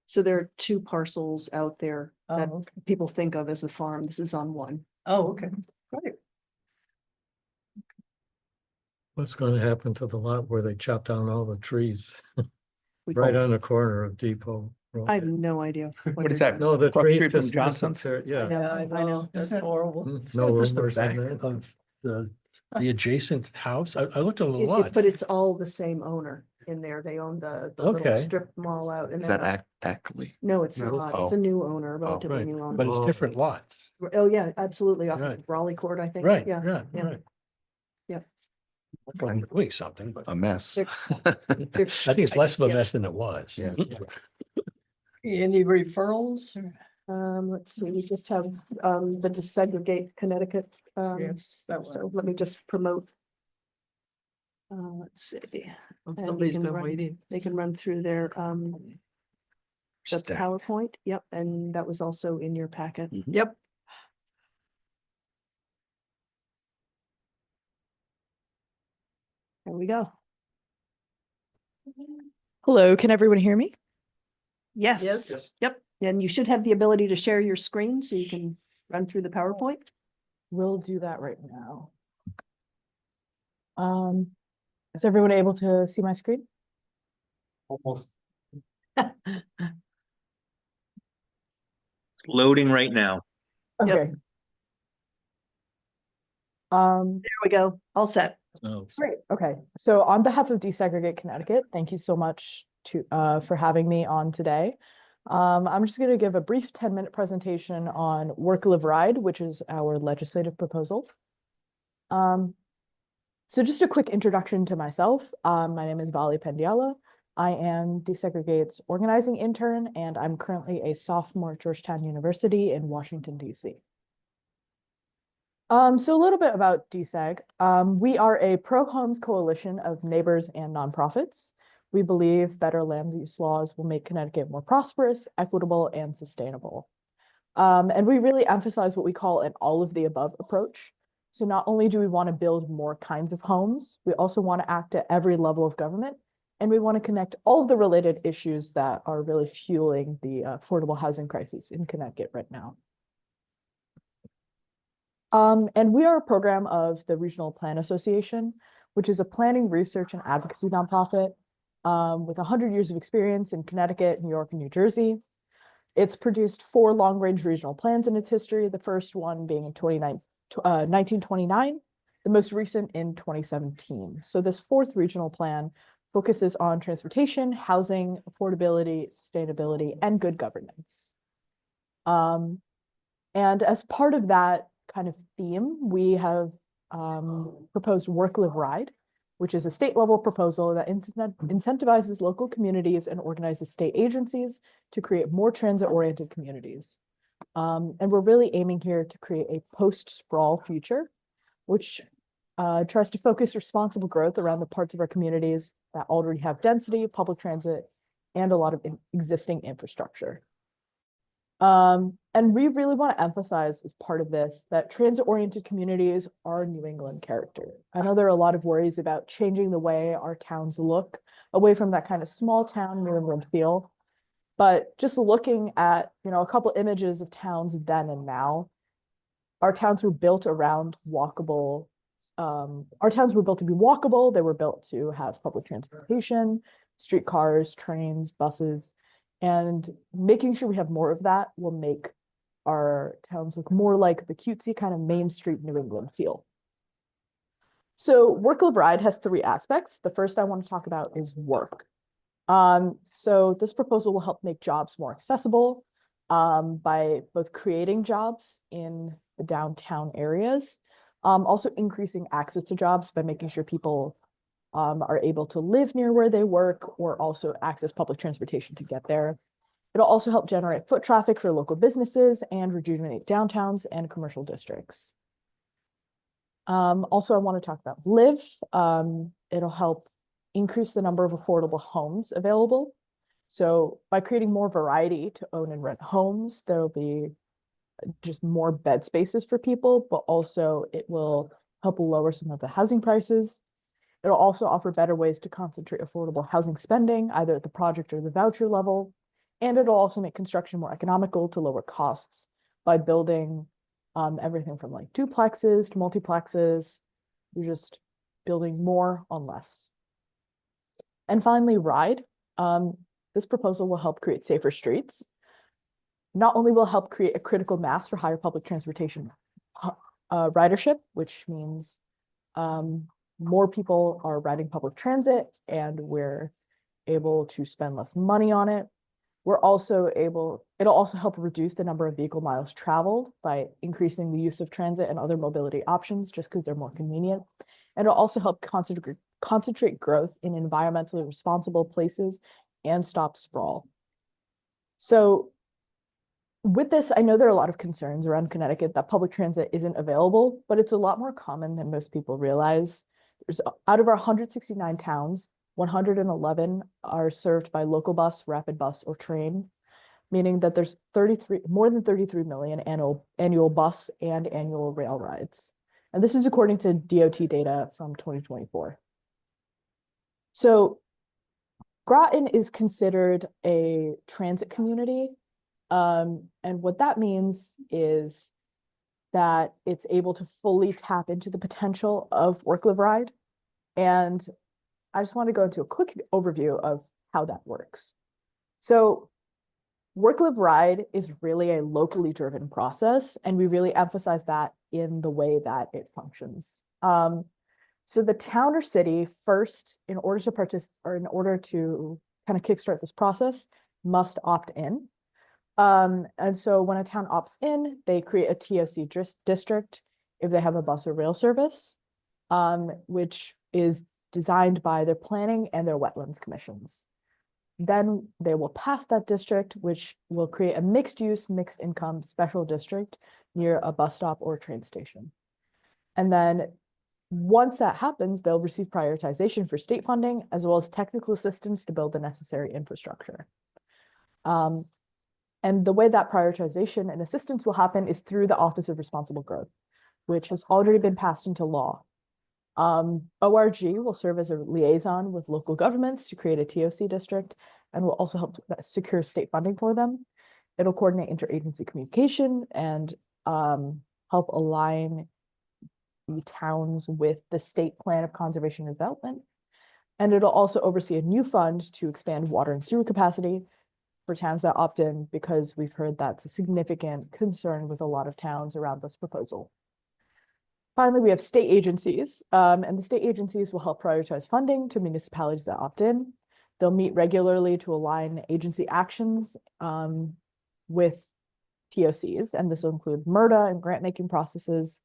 So there are two parcels out there Oh, that okay. people think of as the farm. This is on one. Oh, okay, great. What's gonna happen to the lot where they chop down all the trees We right call it- on the corner of Depot Road? I have no idea. What is they're that? No, the Across tree street from just Johnson's? disappeared, doing. yeah. I know, that's horrible. No That was the rumors in back there. of the adjacent house. I looked at the It- lot. But it's all the same owner in there. They own the little Okay. strip mall out. and Is then- that Ackley? No, it's No. not. It's Oh. a new owner, relatively right. new owner. But it's Oh. different lots. Oh, yeah, absolutely. Off Right. of Raleigh Court, I think. Right, Yeah, yeah, yeah. right. yeah. Well, I'm doing something, but A mess. They're- I think it's less of a Yeah. mess than it was. Yeah. Any referrals? Let's see, we just have, the Desegregate Connecticut. Yes, that So one. let me just promote. Let's see. And you Somebody's can been run- waiting. They can run through their, the Stack. PowerPoint. Yep, and that was also in your packet. Yep. There we go. Hello, can everyone hear me? Yes, Yes. yep. And you should have the ability to share your screen so you can run through the PowerPoint. We'll do that right now. Is everyone able to see my screen? Almost. Loading right now. Yep. Okay. There we go. All set. Great. Okay. So on behalf of Desegregate Connecticut, thank you so much for having me on today. I'm just going to give a brief 10-minute presentation on Work, Live, Ride, which is our legislative proposal. So just a quick introduction to myself. My name is Vali Pendiala. I am Desegregate's organizing intern, and I'm currently a sophomore at Georgetown University in Washington, D.C. So a little bit about DSEG. We are a pro-homes coalition of neighbors and nonprofits. We believe better land use laws will make Connecticut more prosperous, equitable, and sustainable. And we really emphasize what we call an all of the above approach. So not only do we want to build more kinds of homes, we also want to act at every level of government, and we want to connect all of the related issues that are really fueling the affordable housing crisis in Connecticut right now. And we are a program of the Regional Plan Association, which is a planning, research, and advocacy nonprofit with 100 years of experience in Connecticut, New York, and New Jersey. It's produced 4 long-range regional plans in its history, the first one being in 1929, the most recent in 2017. So this 4th regional plan focuses on transportation, housing, affordability, sustainability, and good governance. And as part of that kind of theme, we have proposed Work, Live, Ride, which is a state-level proposal that incentivizes local communities and organizes state agencies to create more transit-oriented communities. And we're really aiming here to create a post-sprawl future, which tries to focus responsible growth around the parts of our communities that already have density, public transit, and a lot of existing infrastructure. And we really want to emphasize as part of this that transit-oriented communities are New England character. I know there are a lot of worries about changing the way our towns look away from that kind of small town New England feel. But just looking at, a couple images of towns then and now, our towns were built around walkable. Our towns were built to be walkable. They were built to have public transportation, streetcars, trains, buses. And making sure we have more of that will make our towns look more like the cutesy kind of Main Street New England feel. So Work, Live, Ride has 3 aspects. The first I want to talk about is work. So this proposal will help make jobs more accessible by both creating jobs in the downtown areas, also increasing access to jobs by making sure people are able to live near where they work or also access public transportation to get there. It'll also help generate foot traffic for local businesses and rejuvenate downtowns and commercial districts. Also, I want to talk about Live. It'll help increase the number of affordable homes available. So by creating more variety to own and rent homes, there'll be just more bed spaces for people, but also it will help lower some of the housing prices. It'll also offer better ways to concentrate affordable housing spending, either at the project or the voucher level. And it'll also make construction more economical to lower costs by building everything from like duplexes to multiplexes. You're just building more on less. And finally, Ride. This proposal will help create safer streets. Not only will it help create a critical mass for higher public transportation ridership, which means more people are riding public transit and we're able to spend less money on it. It'll also help reduce the number of vehicle miles traveled by increasing the use of transit and other mobility options just because they're more convenient. And it'll also help concentrate growth in environmentally responsible places and stop sprawl. So with this, I know there are a lot of concerns around Connecticut that public transit isn't available, but it's a lot more common than most people realize. Out of our 169 towns, 111 are served by local bus, rapid bus, or train, meaning that there's more than 33 million annual bus and annual rail rides. And this is according to DOT data from 2024. So Groton is considered a transit community. And what that means is that it's able to fully tap into the potential of Work, Live, Ride. And I just want to go into a quick overview of how that works. So Work, Live, Ride is really a locally driven process, and we really emphasize that in the way that it functions. So the town or city first, in order to kind of kickstart this process, must opt in. And so when a town opts in, they create a TOC district if they have a bus or rail service, which is designed by their planning and their wetlands commissions. Then they will pass that district, which will create a mixed use, mixed income special district near a bus stop or train station. And then once that happens, they'll receive prioritization for state funding, as well as technical assistance to build the necessary infrastructure. And the way that prioritization and assistance will happen is through the Office of Responsible Growth, which has already been passed into law. ORG will serve as a liaison with local governments to create a TOC district and will also help secure state funding for them. It'll coordinate interagency communication and help align the towns with the state plan of conservation and development. And it'll also oversee a new fund to expand water and sewer capacity for towns that opt in because we've heard that's a significant concern with a lot of towns around this proposal. Finally, we have state agencies, and the state agencies will help prioritize funding to municipalities that opt in. They'll meet regularly to align agency actions with TOCs, and this will include MRDA and grant-making processes.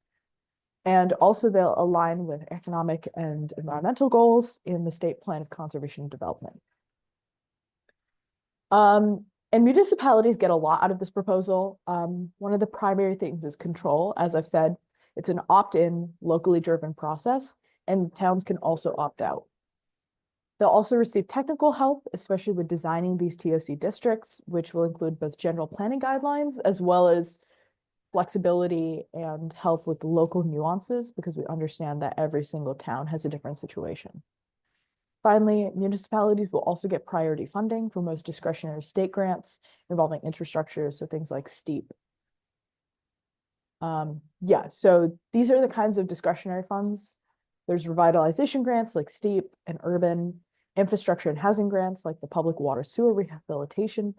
And also they'll align with economic and environmental goals in the state plan of conservation and development. And municipalities get a lot out of this proposal. One of the primary things is control. As I've said, it's an opt-in, locally driven process, and towns can also opt out. They'll also receive technical help, especially with designing these TOC districts, which will include both general planning guidelines as well as flexibility and help with local nuances, because we understand that every single town has a different situation. Finally, municipalities will also get priority funding for most discretionary state grants involving infrastructure, so things like STEEP. Yeah, so these are the kinds of discretionary funds. There's revitalization grants like STEEP and urban, infrastructure and housing grants like the public water sewer rehabilitation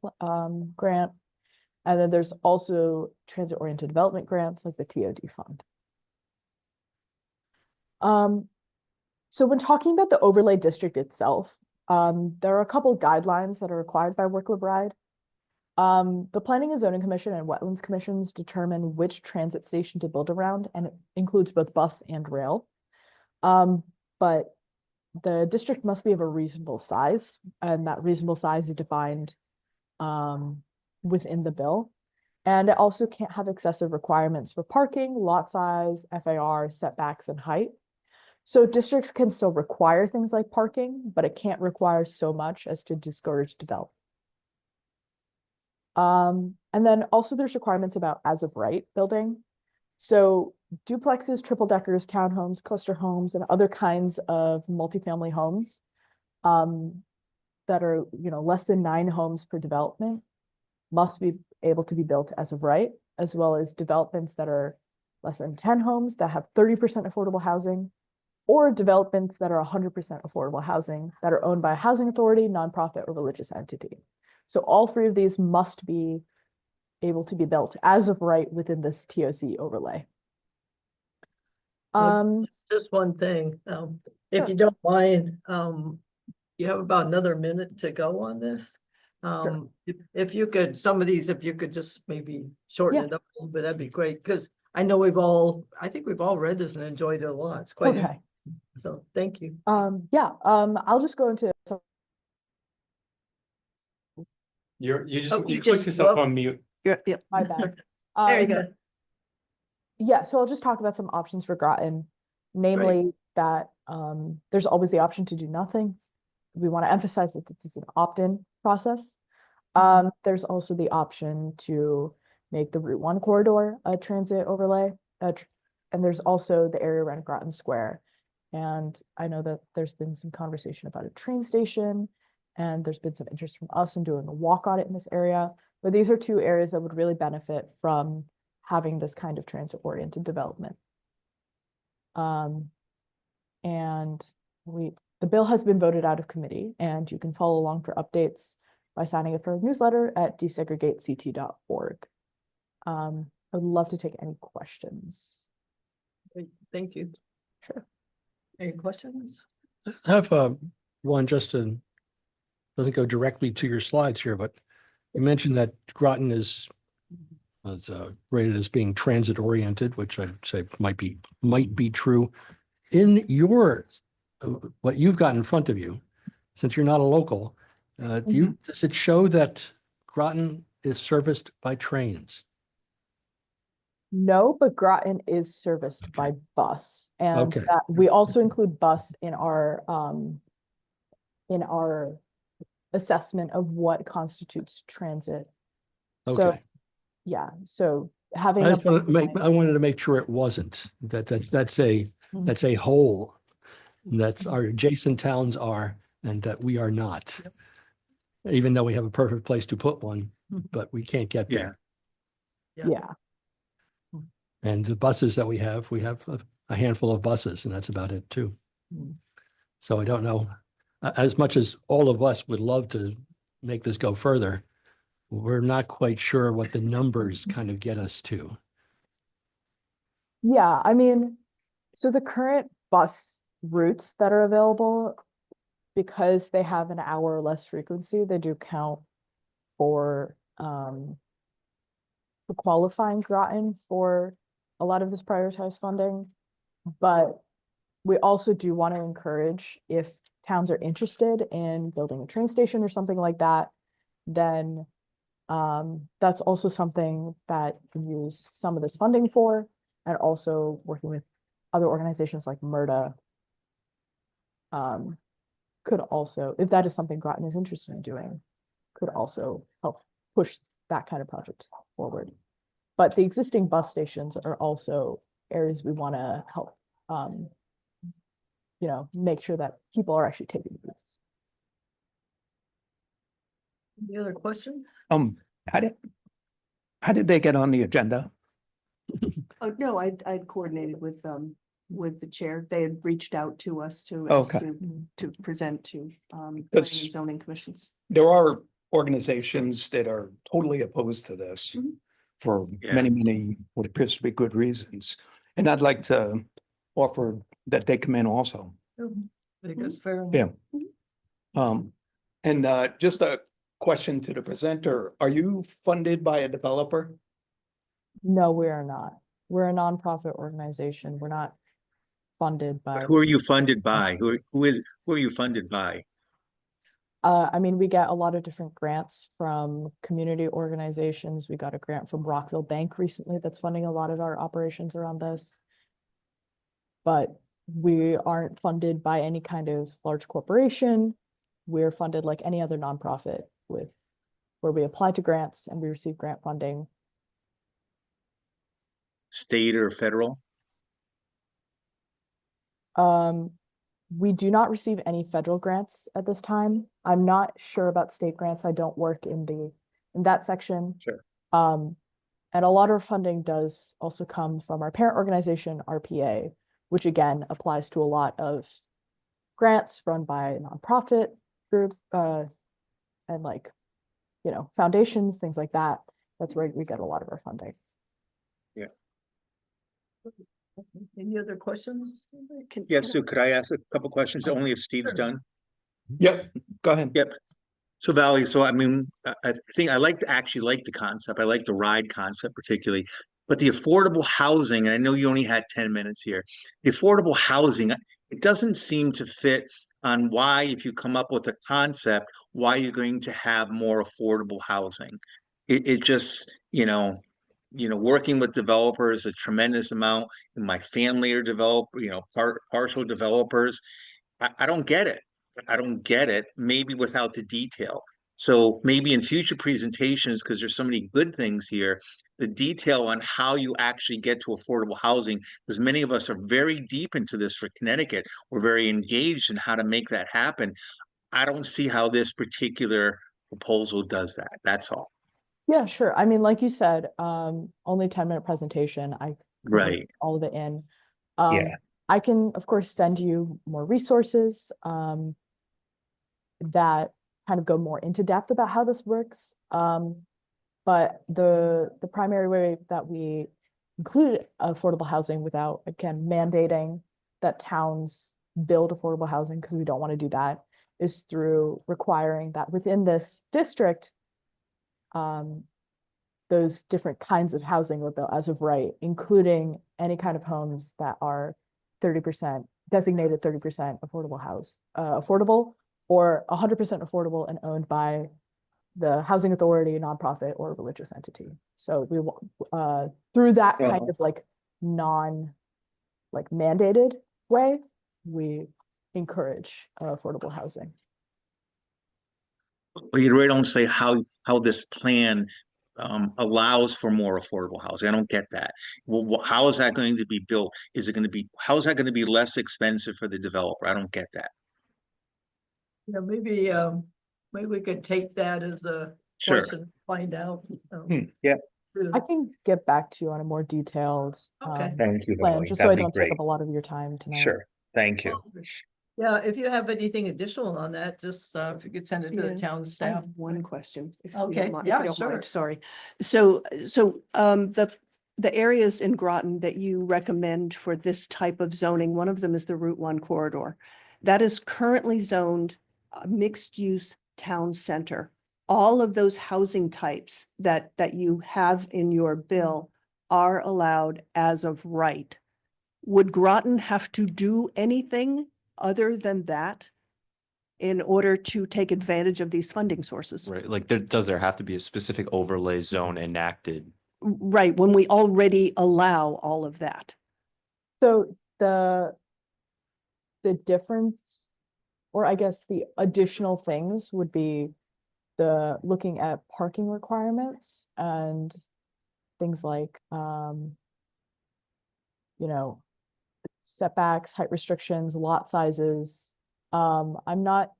grant. And then there's also transit-oriented development grants like the TOD fund. So when talking about the overlay district itself, there are a couple guidelines that are required by Work-LaBride. The Planning and Zoning Commission and Wetlands Commissions determine which transit station to build around, and it includes both bus and rail. But the district must be of a reasonable size, and that reasonable size is defined within the bill. And it also can't have excessive requirements for parking, lot size, FAR, setbacks, and height. So districts can still require things like parking, but it can't require so much as to discourage development. And then also there's requirements about as of right building. So duplexes, triple deckers, townhomes, cluster homes, and other kinds of multifamily homes that are, less than 9 homes per development must be able to be built as of right, as well as developments that are less than 10 homes that have 30% affordable housing, or developments that are 100% affordable housing that are owned by a housing authority, nonprofit, or religious entity. So all 3 of these must be able to be built as of right within this TOC overlay. Just one thing, if Sure. you don't mind, you have about another minute to go on this. Sure. If you could, some of these, if you could just maybe shorten Yeah. it up a little bit, that'd be great, because I know I think we've all read this and enjoyed it a lot. It's quite, Okay. so thank you. Yeah, I'll just go into some. You Oh, you clicked just- yourself well- on mute. Yeah, My bad. there you go. Yeah, so I'll just talk about some options for Groton, namely that there's always the option to do nothing. We want to emphasize that this is an opt-in process. There's also the option to make the Route 1 corridor a transit overlay, and there's also the area around Groton Square. And I know that there's been some conversation about a train station, and there's been some interest from us in doing a walk audit in this area. But these are 2 areas that would really benefit from having this kind of transit-oriented development. And the bill has been voted out of committee, and you can follow along for updates by signing up for a newsletter at desegregate.ct.org. I would love to take any questions. Great, thank you. Sure. Any questions? I have one doesn't go directly to your slides here, but you mentioned that Groton is rated as being transit oriented, which I'd say might be true. In your what you've got in front of you, since you're not a local, does it show that Groton is serviced by trains? No, but Groton is serviced by bus, and Okay. that we also include bus in our assessment of what constitutes transit. So, Okay. yeah, so having. I wanted to make sure it wasn't, that's a whole, that's our adjacent towns are, and that we are not. Even though we have a perfect place to put one, but we can't get there. Yeah, And the buses that we have a handful of buses, and that's about it too. So I don't know, as much as all of us would love to make this go further, we're not quite sure what the numbers kind of get us to. Yeah, I mean, so the current bus routes that are available, because they have an hour or less frequency, they do count for qualifying Groton for a lot of this prioritized funding. But we also do want to encourage, if towns are interested in building a train station or something like that, then that's also something that you can use some of this funding for, and also working with other organizations like MRTA could also, if that is something Groton is interested in doing, could also help push that kind of project forward. But the existing bus stations are also areas we want to help, you know, make sure that people are actually taking these. Any other questions? How did they get on the agenda? Oh, no, I'd coordinated with the chair. They had reached out to us to ask Okay. to present to planning Because- and zoning commissions. There are organizations that are totally opposed to this Mhm. for Yeah. many, what appears to be good reasons. And I'd like to offer that they come in also. I think that's fair. enough. Yeah. And just a question to the presenter, are you funded by a developer? No, we are not. We're a nonprofit organization. We're not funded by. Who are you funded by? Who are you funded by? I mean, we get a lot of different grants from community organizations. We got a grant from Rockville Bank recently that's funding a lot of our operations around this. But we aren't funded by any kind of large corporation. We're funded like any other nonprofit with, where we apply to grants and we receive grant funding. State or federal? We do not receive any federal grants at this time. I'm not sure about state grants. I don't work in that section. Sure. And a lot of funding does also come from our parent organization, RPA, which again applies to a lot of grants run by nonprofit group, and like, you know, foundations, things like that. That's where we get a lot of our funding. Any other questions? Yeah, Sue, could I ask a couple questions? Only if Steve's Sure. done? Yep, go ahead. Yep. So Valerie, so I mean, I think I actually like the concept. I like the ride concept particularly, but the affordable housing, and I know you only had 10 minutes here. The affordable housing, it doesn't seem to fit on why, if you come up with a concept, why you're going to have more affordable housing. It just, working with developers, a tremendous amount. My family are partial developers. I don't get it. I don't get it, maybe without the detail. So maybe in future presentations, because there's so many good things here, the detail on how you actually get to affordable housing, because many of us are very deep into this for Connecticut. We're very engaged in how to make that happen. I don't see how this particular proposal does that. That's all. Yeah, sure. I mean, like you said, only 10-minute presentation. I couldn't Right. put all of it in. Yeah. I can, of course, send you more resources that kind of go more into depth about how this works. But the primary way that we include affordable housing without, again, mandating that towns build affordable housing, because we don't want to do that, is through requiring that within this district, those different kinds of housing are built as of right, including any kind of homes that are 30% designated 30% affordable, or 100% affordable and owned by the housing authority, nonprofit, or religious entity. So we through that kind of like mandated way, we encourage affordable housing. But you really don't say how this plan allows for more affordable housing. I don't get that. Well, how is that going to be built? How is that going to be less expensive for the developer? I don't get that. Yeah, maybe we could take that as a Sure. question, find out. Yeah. I can get back to you on a more detailed Okay. Thank you, plan, Valerie. just so I That'd be don't take great. up a lot of your time tonight. Sure. Thank you. Yeah, if you have anything additional on that, just if you could send it to the Yeah, town I staff. have one question. if you Okay, don't mind- if yeah, you don't mind, sure. Sorry. So, the areas in Groton that you recommend for this type of zoning, one of them is the Route 1 corridor. That is currently zoned mixed-use town center. All of those housing types that you have in your bill are allowed as of right. Would Groton have to do anything other than that in order to take advantage of these funding sources? Right, like does there have to be a specific overlay zone enacted? Right, when we already allow all of that. So the difference, or I guess the additional things would be the looking at parking requirements and things like, you know, setbacks, height restrictions, lot sizes. I'm not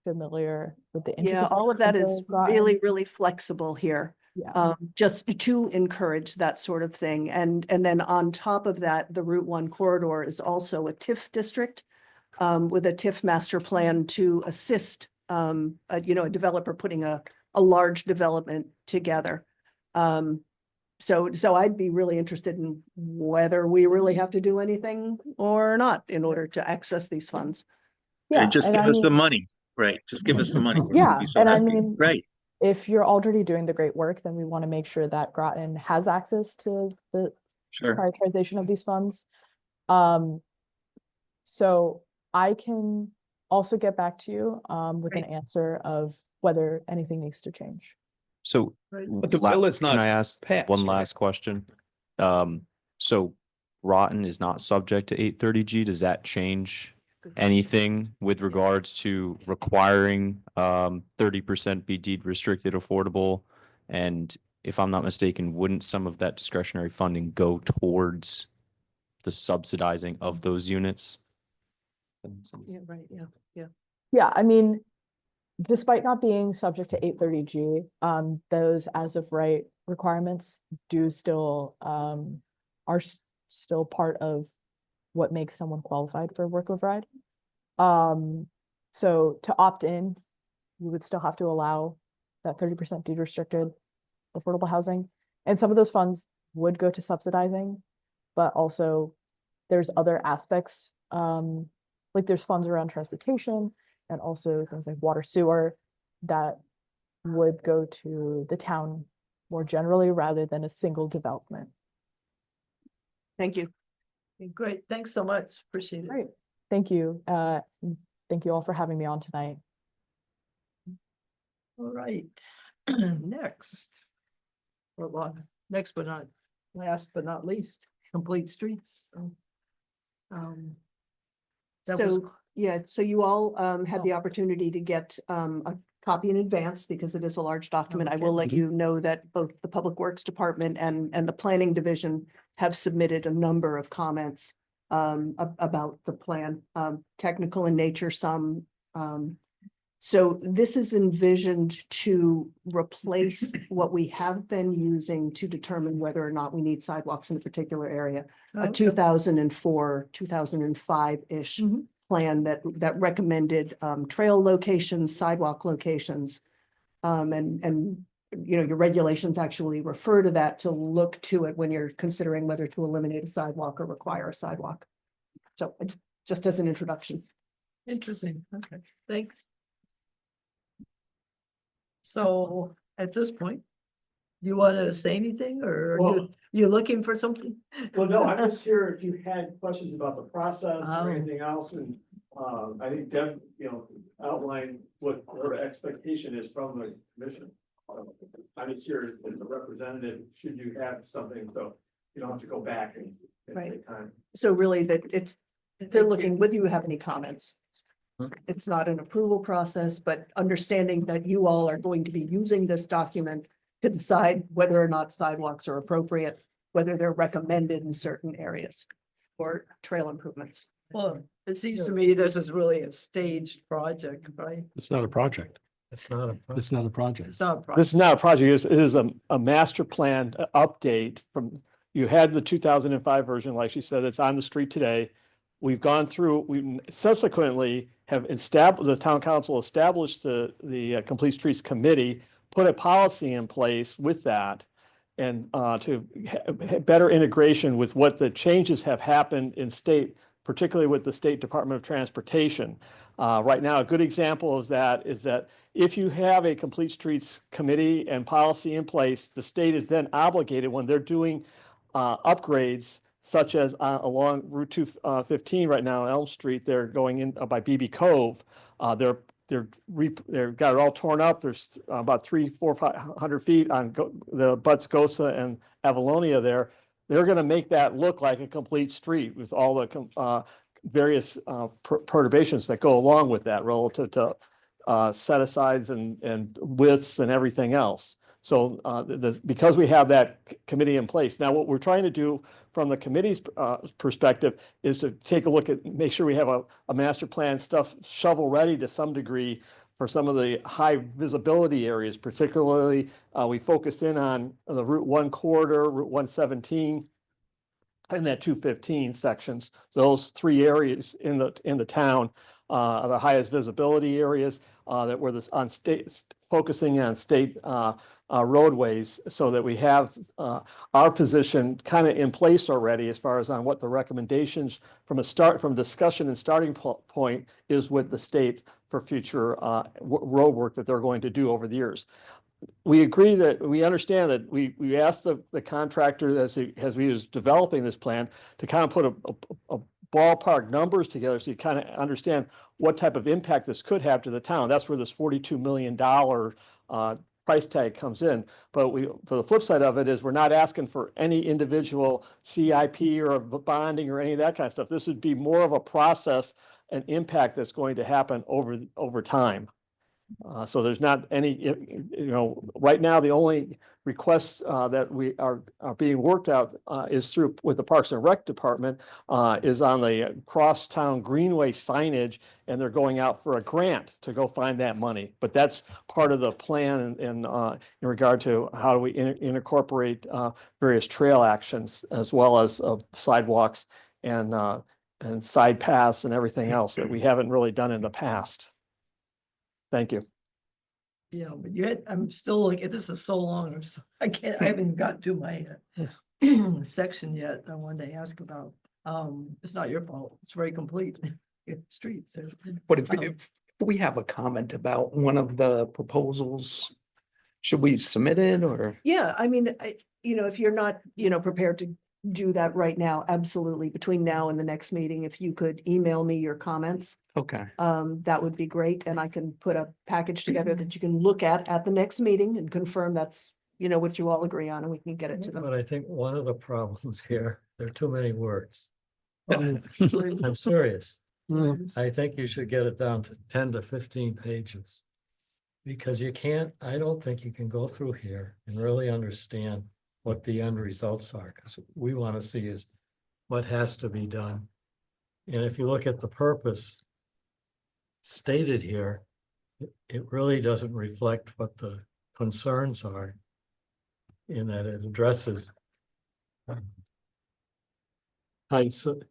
familiar with the Yeah, all of intricacies that the is Groton- really, really flexible here. Yeah, Just to encourage that sort of thing. And then on top of that, the Route 1 corridor is also a TIF district with a TIF master plan to assist, a developer putting a large development together. So I'd be really interested in whether we really have to do anything or not in order to access these funds. yeah. Just and give I us the mean- money, right? Just give us the money. We'd Yeah, be so and I happy. mean, Right, if you're already doing the great work, then we want to make sure that Groton has access to the sure. prioritization of these funds. So I can also get back to you with an answer of whether anything needs to change. So. But the bill is Can not I ask passed, one right? last question? So Groton is not subject to 830G. Does that change anything with regards to requiring 30% be deed restricted affordable? And if I'm not mistaken, wouldn't some of that discretionary funding go towards the subsidizing of those units? Yeah, right, yeah. Yeah, I mean, despite not being subject to 830G, those as of right requirements do still are still part of what makes someone qualified for work live ride. So to opt in, you would still have to allow that 30% deed restricted affordable housing. And some of those funds would go to subsidizing, but also there's other aspects, like there's funds around transportation and also things like water sewer that would go to the town more generally rather than a single development. Thank you. Great, thanks so much, appreciate it. Great, thank you. Thank you all for having me on tonight. All right, next. Well, next but not last but not least, complete streets. That was- So, yeah, so you all had the Oh. opportunity to get a copy in advance because it is a large document. I will let Okay. you know that both the Public Works Department and the Planning Division have submitted a number of comments about the plan, technical in nature, some. So this is envisioned to replace what we have been using to determine whether or not we need sidewalks in a particular area. A Okay. 2004, 2005-ish Mhm. plan that recommended trail locations, sidewalk locations. And your regulations actually refer to that to look to it when you're considering whether to eliminate a sidewalk or require a sidewalk. So it's just as an introduction. Interesting, okay, thanks. So at this point, you want to say anything or are Well- you looking for something? Well, no, I'm just here if you had questions about the process Oh. or anything else, and, I think Deb, outlined what her expectation is from the commission. I'm just here as a representative, should you have something, so you don't have to go back and Right. take time. So really they're looking whether you have any comments. It's not an approval process, but understanding that you all are going to be using this document to decide whether or not sidewalks are appropriate, whether they're recommended in certain areas or trail improvements. Well, it seems to me this is really a staged project, right? It's not a project. It's not a. It's not a project. It's not a project. This is not a project, it is a master plan update from, you had the 2005 version, like she said, it's on the street today. we've gone through, we subsequently have established, the town council established the Complete Streets Committee, put a policy in place with that, and to better integration with what the changes have happened in state, particularly with the State Department of Transportation. Right now, a good example is that if you have a Complete Streets Committee and policy in place, the state is then obligated when they're doing upgrades, such as along Route 215 right now on Elm Street, they're going in by BB Cove. They've got it all torn up. There's about 500 feet on the Butts, Gosa, and Avalonia there. They're going to make that look like a complete street with all the various perturbations that go along with that relative to set-asides and widths and everything else. So because we have that committee in place. Now, what we're trying to do from the committee's perspective is to take a look at, make sure we have a master plan stuff shovel ready to some degree for some of the high visibility areas. Particularly, we focused in on the Route 1 corridor, Route 117, and that 215 sections. Those three areas in the town are the highest visibility areas that were focusing on state roadways, so that we have our position kind of in place already as far as on what the recommendations from discussion and starting point is with the state for future road work that they're going to do over the years. We agree that we understand that we asked the contractor as he was developing this plan to kind of put a ballpark numbers together, so you kind of understand what type of impact this could have to the town. That's where this $42 million price tag comes in. But for the flip side of it is we're not asking for any individual CIP or bonding or any of that kind of stuff. This would be more of a process and impact that's going to happen over time. So there's not any, right now, the only requests that we are being worked out is through with the Parks and Rec Department is on the crosstown greenway signage, and they're going out for a grant to go find that money. But that's part of the plan in regard to how do we incorporate various trail actions as well as sidewalks and side paths and everything else that we haven't really done in the past. Thank you. Yeah, but I'm still like, this is so long, I haven't got to my section yet. I wanted to ask about, it's not your fault. It's very complete. Streets. But if we have a comment about one of the proposals, should we submit it or? Yeah, I mean, if you're not, prepared to do that right now, absolutely. Between now and the next meeting, if you could email me your comments, Okay. that would be great. And I can put a package together that you can look at the next meeting and confirm that's, what you all agree on, and we can get it to them. But I think one of the problems here, there are too many words. I'm serious. I think you should get it down to 10 to 15 pages. Because I don't think you can go through here and really understand what the end results are, because we want to see is what has to be done. And if you look at the purpose stated here, it really doesn't reflect what the concerns are, in that it addresses types of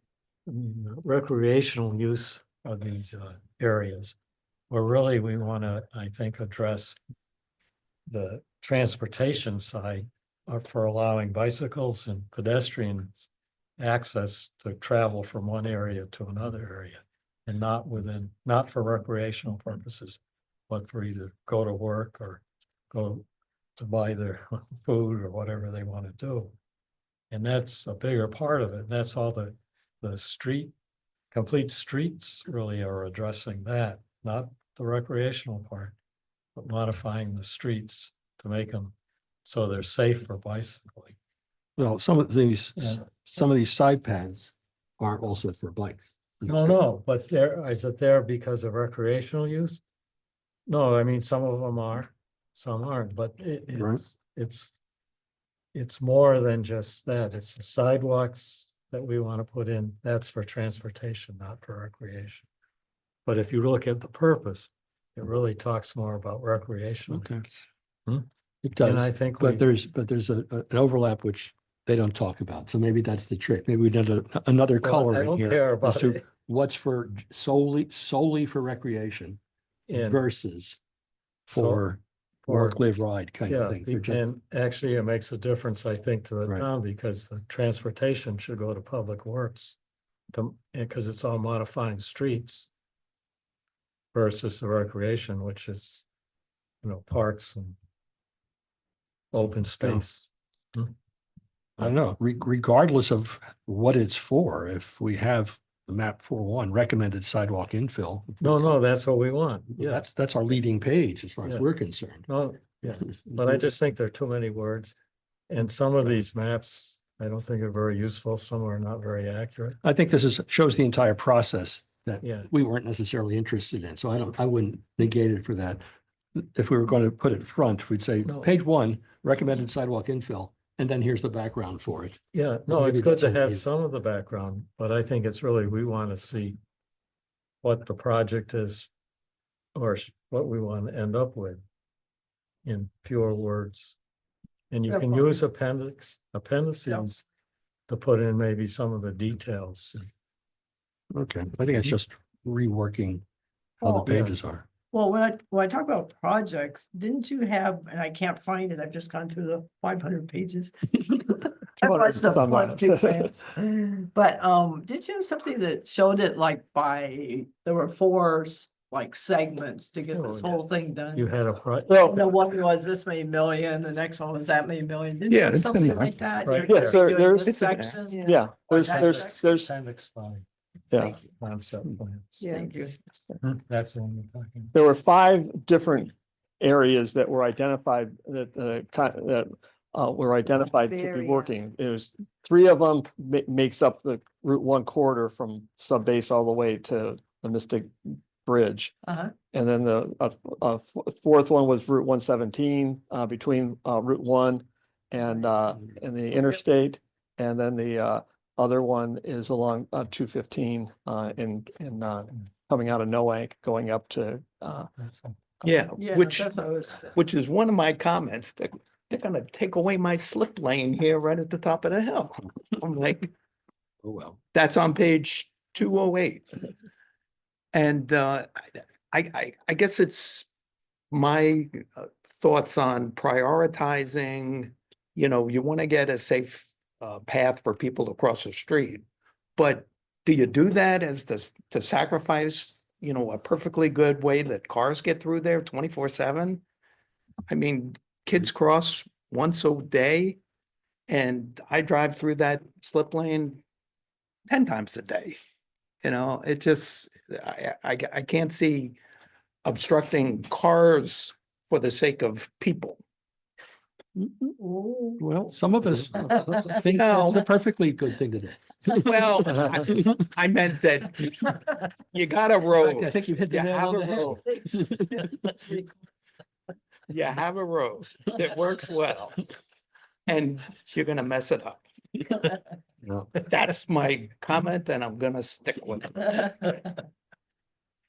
recreational use of these areas, where really we want to, I think, address the transportation side for allowing bicycles and pedestrians access to travel from one area to another area, and not for recreational purposes, but for either go to work or go to buy their food or whatever they want to do. And that's a bigger part of it. That's all the complete streets really are addressing that, not the recreational part, but modifying the streets to make them so they're safe for bicycling. Well, some of these Yeah. side paths aren't also for bikes. No, but is it there because of recreational use? No, I mean, some of them are, some aren't, but Right. it's more than just that. It's the sidewalks that we want to put in. That's for transportation, not for recreation. But if you look at the purpose, it really talks more about recreational. Okay. Hmm? It And I does, think but there's an overlap which they don't talk about. So maybe that's the trick. Maybe we did another Well, color I in don't here care as about to it. what's for solely for recreation And versus so for work, live, ride kind yeah, of thing. For just, and actually it makes a difference, I think, to the Right. town because the transportation should go to Public Works. Because it's all modifying streets versus the recreation, which is, parks and open space. I don't know, regardless of what it's for, if we have the map 4.1 recommended sidewalk infill. No, that's what we want. Yeah, That's our leading page as far as Yeah. we're concerned. no, yeah, but I just think there are too many words. And some of these maps, I don't think are very useful. Some are not very accurate. I think this shows the entire process that Yeah. we weren't necessarily interested in. So I wouldn't negate it for that. If we were going to put it front, we'd say No. page 1, recommended sidewalk infill, and then here's the background for it. Yeah, But no, it's maybe good that's to a have way- some of the background, but I think it's really, we want to see what the project is or what we want to end up with in fewer words. And you Yeah, can fine. use appendices to put in maybe some of the details. Okay, I think it's just reworking how the Oh, yeah. pages are. Well, when I talk about projects, didn't you have, and I can't find it, I've just gone through the 500 pages. I must have some flipped too fast. But, did you have something that showed it like there were 4 like segments to get Oh, this yeah. whole thing done? You had a The one was this many million, the next one was that many million. Didn't you Yeah, have it's in something there. like that? Right. You're Yes, doing there's- this it's in there. section? Yeah, there's, Okay. there's, appendix 5. yeah. Thank you. Concept plans. Yeah. Thank you. That's the one we're talking. There were 5 different areas that were identified that were identified to Very, be working. It was 3 of them makes up the Route 1 corridor from sub base all the way to the Mystic Bridge. Uh-huh. And then the 4th one was Route 117 between Route 1 and the interstate. And then the other one is along 215 in coming out of Noank, going up to Yeah, Yeah, which, that's what I was- which is one of my comments. They're gonna take away my slip lane here right at the top of the hill. I'm like, Oh, well. that's on page 208. And I guess it's my thoughts on prioritizing, you want to get a safe path for people to cross the street. But do you do that as to sacrifice, a perfectly good way that cars get through there 24/7? I mean, kids cross once a day and I drive through that slip lane 10 times a day. It just, I can't see obstructing cars for the sake of people. Well, some of us think No. that's a perfectly good thing to do. Well, I meant that you got a In fact, I road, think you hit the you nail have on a the head. road, you have a road that works well. And you're gonna mess it up. No. That's my comment and I'm gonna stick with it.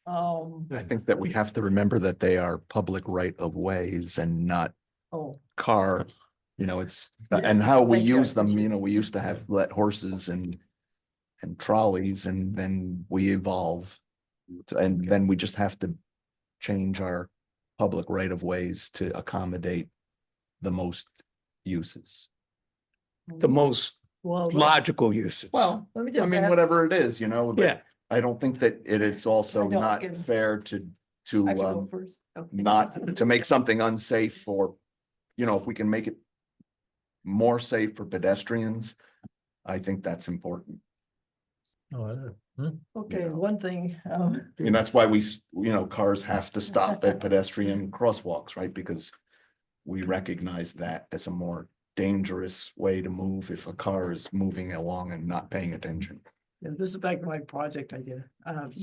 I think that we have to remember that they are public right of ways and not Oh, car. It's, Yes, and how we thank you, I use them, appreciate we used to have let horses and trolleys and then we evolve. And then we just have to change our public right of ways to accommodate the most uses. The most well, logical uses. well, let me I just mean, ask. whatever it is, but Yeah, I don't think that it's also I know, not again, fair I should go to first. Okay. not to make something unsafe for, if we can make it more safe for pedestrians, I think that's important. Okay, Yeah. one thing, I mean, that's why cars have to stop at pedestrian crosswalks, right? Because we recognize that as a more dangerous way to move if a car is moving along and not paying attention. yeah, this is back to my project idea.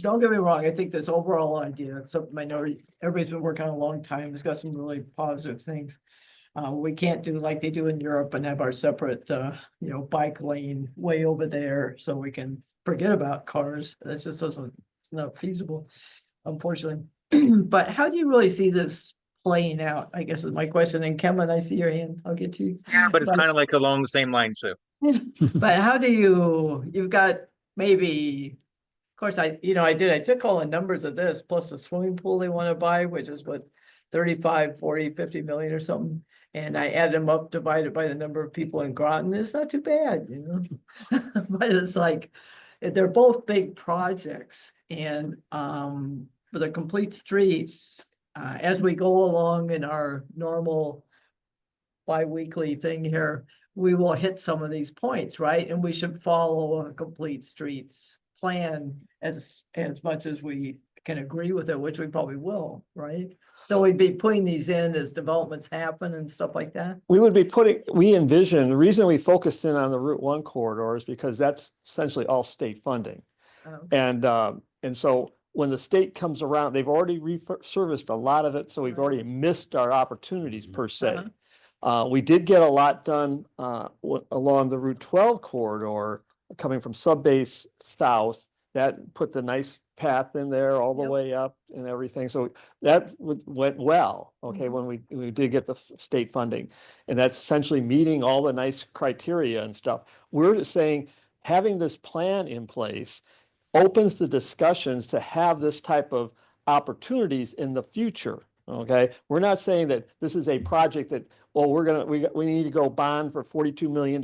Don't get me wrong, I think this overall idea, it's something I know everybody's been working on a long time, it's got some really positive things. We can't do like they do in Europe and have our separate, bike lane way over there, so we can forget about cars. That's just doesn't, it's not feasible, unfortunately. But how do you really see this playing out? I guess is my question. And Kevin, I see your hand. I'll get to you. But it's kind of like along the same line, Sue. But how do you've got maybe, of course, I took all the numbers of this plus the swimming pool they want to buy, which is what 35, 40, 50 million or something. And I add them up, divided by the number of people in Groton. It's not too bad, But it's like, they're both big projects and for the complete streets, as we go along in our normal bi-weekly thing here, we will hit some of these points, right? And we should follow a complete streets plan as much as we can agree with it, which we probably will, right? So we'd be putting these in as developments happen and stuff like that. We envision, the reason we focused in on the Route 1 corridor is because that's essentially all state funding. And so when the state comes around, they've already serviced a lot of it, so we've already missed our opportunities per se. We did get a lot done along the Route 12 corridor coming from Subbase South. That put the nice path in there all the way up and everything. So that went well, okay, when we did get the state funding. And that's essentially meeting all the nice criteria and stuff. We're saying having this plan in place opens the discussions to have this type of opportunities in the future. Okay, we're not saying that this is a project that, well, we need to go bond for $42 million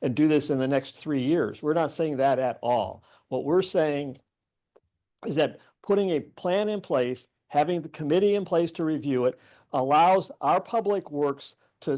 and do this in the next 3 years. We're not saying that at all. What we're saying is that putting a plan in place, having the committee in place to review it, allows our public works to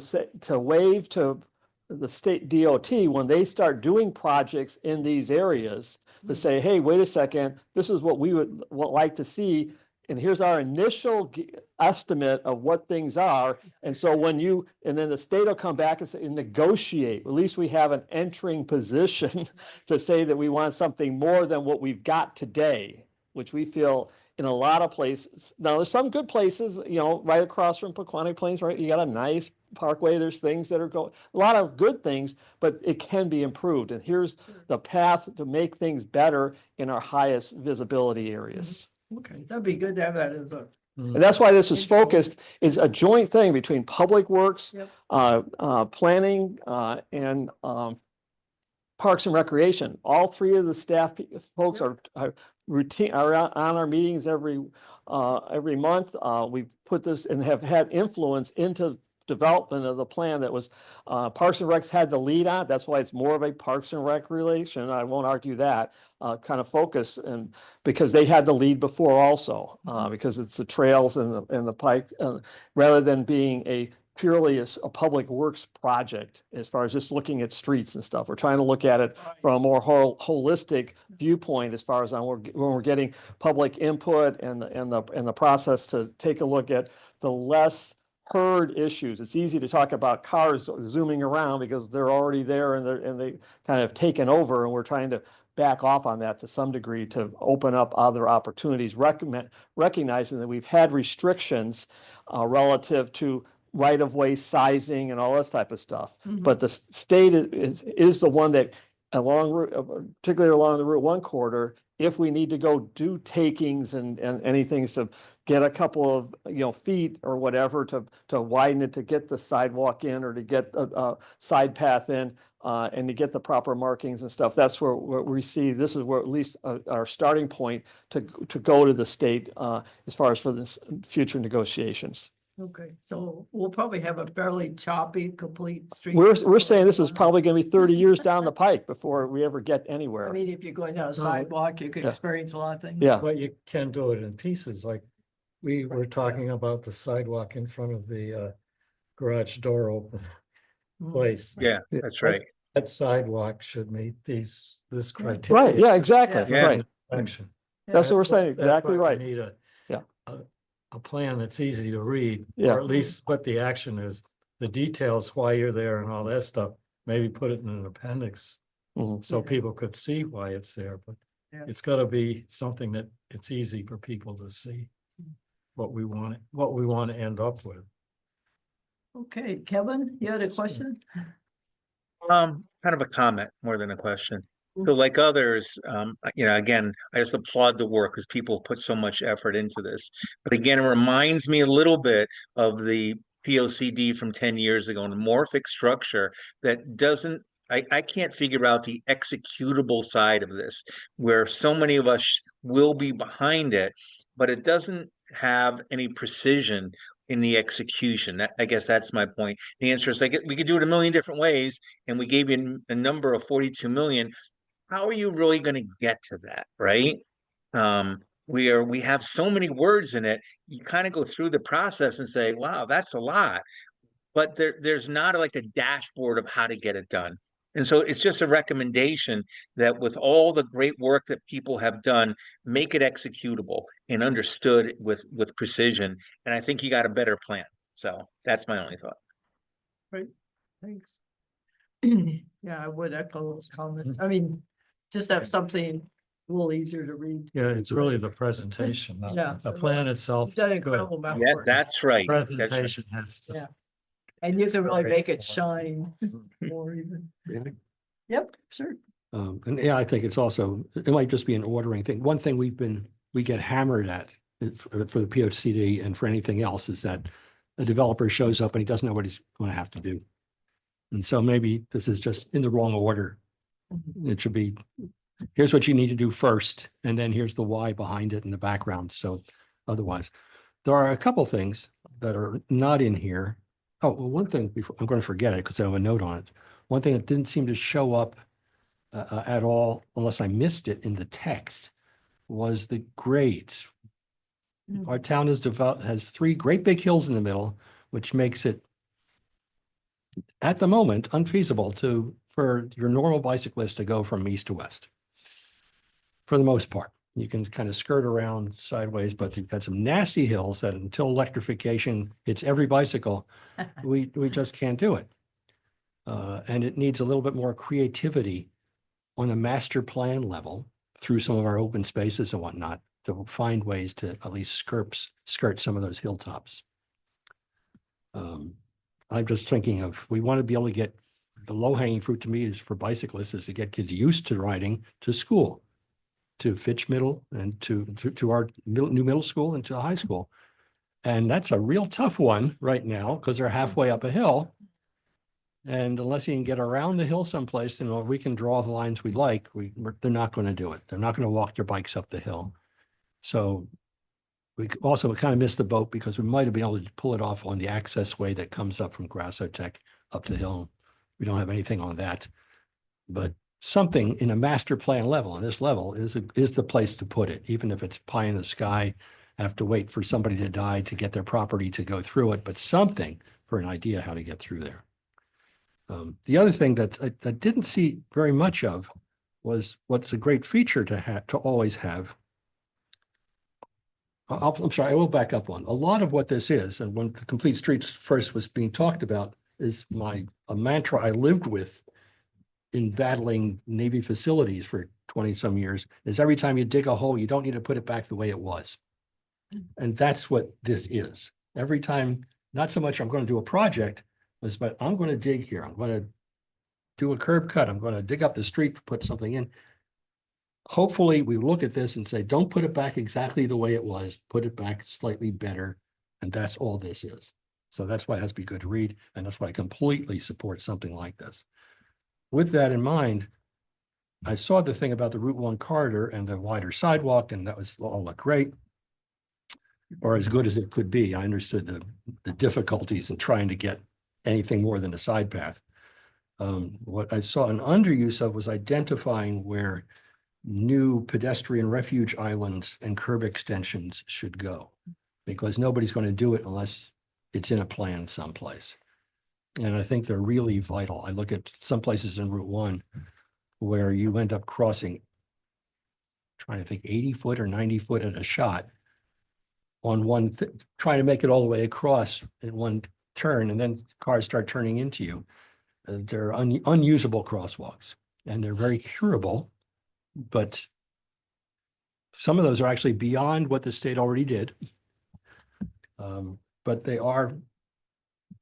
waive to the state DOT when they start doing projects in these areas to say, hey, wait a second, this is what we would like to see. And here's our initial estimate of what things are. And so and then the state will come back and say, negotiate. At least we have an entering position to say that we want something more than what we've got today, which we feel in a lot of places. Now, there's some good places, right across from Pequannock Plains, right? You got a nice parkway. There's things that are going, a lot of good things, but it can be improved. And here's the path to make things better in our highest visibility areas. Okay, that'd be good to have that as a. And that's why this is focused, is a joint thing between Public Works, Planning, and Parks and Recreation. All three of the staff folks are on our meetings every month. We put this and have had influence into development of the plan that was Parks and Recs had the lead on. That's why it's more of a Parks and Rec relation. I won't argue that kind of focus, and because they had the lead before also, because it's the trails and the pike, rather than being purely a public works project as far as just looking at streets and stuff. We're trying to look at it from a more holistic viewpoint as far as when we're getting public input and the process to take a look at the less heard issues. It's easy to talk about cars zooming around because they're already there and they kind of taken over, and we're trying to back off on that to some degree to open up other opportunities, recognizing that we've had restrictions relative to right-of-way sizing and all this type of stuff. But the state is the one that, particularly along the Route 1 corridor, if we need to go do takings and anything to get a couple of feet or whatever to widen it, to get the sidewalk in or to get a side path in, and to get the proper markings and stuff, that's where we see this is where at least our starting point to go to the state as far as for this future negotiations. Okay, so we'll probably have a fairly choppy, complete street. We're saying this is probably going to be 30 years down the pike before we ever get anywhere. I mean, if you're going down a sidewalk, you could experience a lot of things. Yeah. But you can do it in pieces, like we were talking about the sidewalk in front of the garage door open place. Yeah, that's right. That sidewalk should meet this criteria. Right, yeah, exactly, Yeah. right. Action. That's what we're saying, That's why exactly we right. Need Yeah. a plan that's easy to read, Yeah. or at least what the action is, the details, why you're there and all that stuff. Maybe put it in an appendix so people could see why it's there, but it's gotta be something that it's easy for people to see what we want to end up with. Okay, Kevin, you had a question? Kind of a comment more than a question. So like others, again, I just applaud the work because people put so much effort into this. But again, it reminds me a little bit of the POCD from 10 years ago, an amorphic structure that doesn't I can't figure out the executable side of this, where so many of us will be behind it, but it doesn't have any precision in the execution. I guess that's my point. The answer is like, we could do it a million different ways, and we gave you a number of 42 million. How are you really going to get to that, right? We have so many words in it, you kind of go through the process and say, wow, that's a lot. But there's not like a dashboard of how to get it done. And so it's just a recommendation that with all the great work that people have done, make it executable and understood with precision. And I think you got a better plan. So that's my only thought. Thanks. Yeah, I would echo those comments. I mean, just have something a little easier to read. Yeah, it's really the presentation, not Yeah. the plan itself. You've done Good. incredible amount of Yeah, work. that's right. That's right. Presentation has to. Yeah. And you can really Very make it important. shine more even. Yeah. Yep, sure. And yeah, I think it's also, it might just be an ordering thing. One thing we get hammered at for the POCD and for anything else is that a developer shows up and he doesn't know what he's going to have to do. And so maybe this is just in the wrong order. It should be, here's what you need to do first, and then here's the why behind it in the background. So otherwise, there are a couple things that are not in here. Oh, well, one thing before, I'm going to forget it because I have a note on it. One thing that didn't seem to show up at all, unless I missed it in the text, was the grades. Our town has 3 great big hills in the middle, which makes it, at the moment, unfeasible for your normal bicyclist to go from east to west. For the most part, you can kind of skirt around sideways, but you've got some nasty hills that until electrification hits every bicycle, we just can't do it. And it needs a little bit more creativity on a master plan level through some of our open spaces and whatnot to find ways to at least skirt some of those hilltops. I'm just thinking of, we want to be able to get the low hanging fruit to me is for bicyclists is to get kids used to riding to school, to Fitch Middle and to our new middle school and to the high school. And that's a real tough one right now because they're halfway up a hill. And unless you can get around the hill someplace, then we can draw the lines we like. They're not going to do it. They're not going to walk their bikes up the hill. So we also kind of missed the boat because we might have been able to pull it off on the access way that comes up from Grassotech up the hill. We don't have anything on that, but something in a master plan level, and this level is the place to put it, even if it's pie in the sky, have to wait for somebody to die to get their property to go through it, but something for an idea how to get through there. The other thing that I didn't see very much of was what's a great feature to always have. I'm sorry, I will back up one. A lot of what this is, and when Complete Streets first was being talked about, is a mantra I lived with in battling Navy facilities for 20 some years, is every time you dig a hole, you don't need to put it back the way it was. And that's what this is. Every time, not so much I'm going to do a project, but I'm going to dig here. I'm going to do a curb cut. I'm going to dig up the street to put something in. Hopefully we look at this and say, don't put it back exactly the way it was, put it back slightly better. And that's all this is. So that's why it has to be good to read. And that's why I completely support something like this. With that in mind, I saw the thing about the Route 1 corridor and the wider sidewalk, and that was all look great, or as good as it could be. I understood the difficulties in trying to get anything more than a side path. What I saw an underuse of was identifying where new pedestrian refuge islands and curb extensions should go, because nobody's going to do it unless it's in a plan someplace. And I think they're really vital. I look at some places in Route 1 where you end up crossing, trying to think 80 foot or 90 foot at a shot on one, trying to make it all the way across in one turn, and then cars start turning into you. They're unusable crosswalks, and they're very curable, but some of those are actually beyond what the state already did. But they are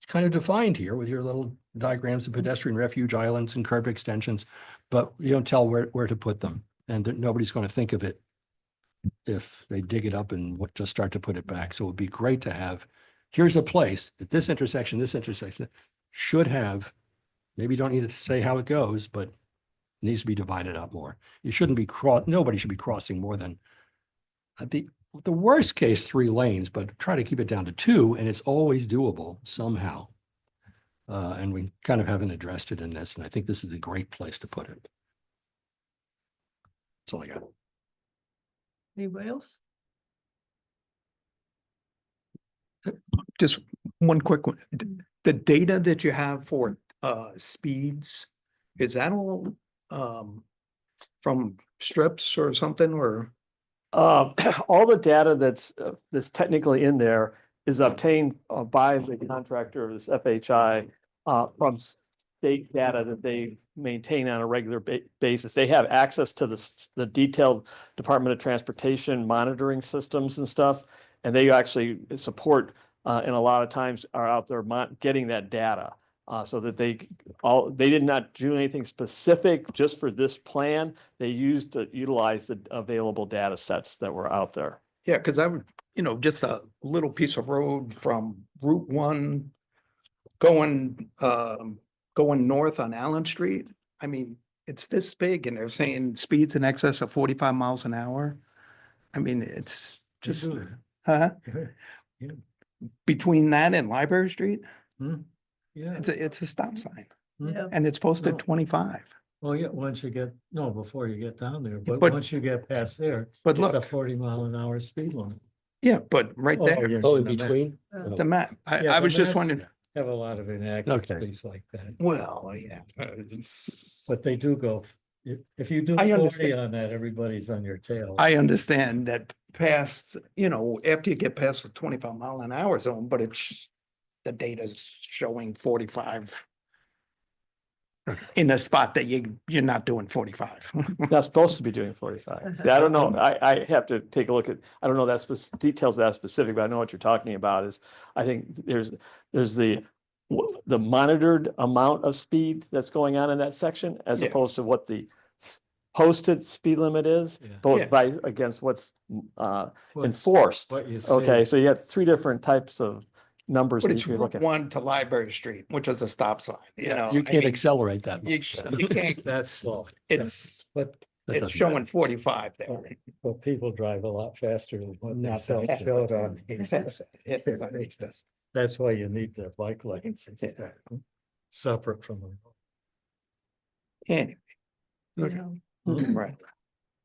kind of defined here with your little diagrams of pedestrian refuge islands and curb extensions, but you don't tell where to put them, and nobody's going to think of it if they dig it up and just start to put it back. So it would be great to have, here's a place that this intersection should have Maybe you don't need to say how it goes, but it needs to be divided up more. You shouldn't be nobody should be crossing more than the worst case, 3 lanes, but try to keep it down to 2, and it's always doable somehow. And we kind of haven't addressed it in this, and I think this is a great place to put it. That's all I got. Anybody else? Just one quick one. The data that you have for speeds, is that all from strips or something, or? All the data that's technically in there is obtained by the contractor, this FHI, from state data that they maintain on a regular basis. They have access to the detailed Department of Transportation monitoring systems and stuff, and they actually support and a lot of times are out there getting that data. So that they did not do anything specific just for this plan. They utilize the available data sets that were out there. Yeah, because I would, just a little piece of road from Route 1 going north on Allen Street. I mean, it's this big and they're saying speeds in excess of 45 miles an hour. I mean, it's just, between that and Library Street, Yeah. it's a stop sign Yeah. and it's posted No. 25. Well, yeah, before you get down there, but But- once you get past there, But it's a look, 40-mile-an-hour speed limit. yeah, but right there, yeah, Oh, in the map. between? the map, I Yeah, was the just maps wondering, Have a lot of inaccuracies like that, well, yeah. but they do go, if you do I 40 understand. on that, everybody's on your tail. I understand that past, after you get past the 25-mile-an-hour zone, but the data's showing 45 in a spot that you're not doing 45. Not supposed to be doing 45. I don't know. I have to take a look at, I don't know that details that specific, but I know what you're talking about is, I think there's the monitored amount of speed that's going on in that section as Yeah. opposed to what the posted speed limit is, Yeah. both Yeah. against what's What's- enforced. What you see. Okay, so you got 3 different types of numbers But that it's you can look Route at. 1 to Library Street, which is a stop sign, You I can't mean, accelerate that You much. you can't, That's slow. it's But, That it's doesn't showing matter. 45 there. but people drive a lot faster than what they Not say. that Showed on. fast. That's why you need the bike lanes and Yeah. stuff, separate from them. Anyway, Yeah. right.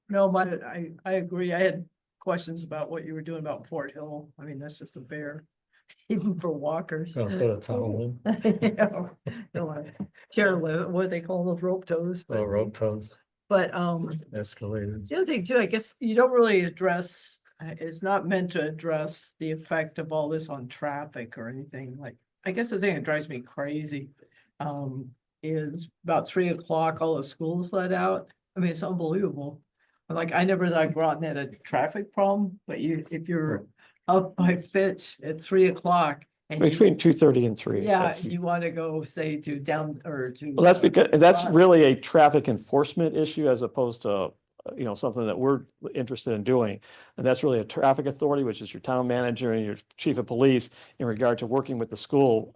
No, but I agree. I had questions about what you were doing about Fort Hill. I mean, that's just a bear, even for walkers. Gonna put a tunnel in, Chairlift, what do they call those, rope tows? oh, road tows, But, escalators. the other thing too, I guess you don't really address, it's not meant to address the effect of all this on traffic or anything like. I guess the thing that drives me crazy, is about 3 o'clock, all the schools let out. I mean, it's unbelievable. Like, I never thought Groton had a traffic problem, but if you're up by Fitch at 3 o'clock. And you- Between 2:30 and 3. yeah, That's- you want to go say to down or to. Well, that's because, that's Groton. really a traffic enforcement issue as opposed to, something that we're interested in doing. And that's really a traffic authority, which is your town manager and your chief of police in regard to working with the school,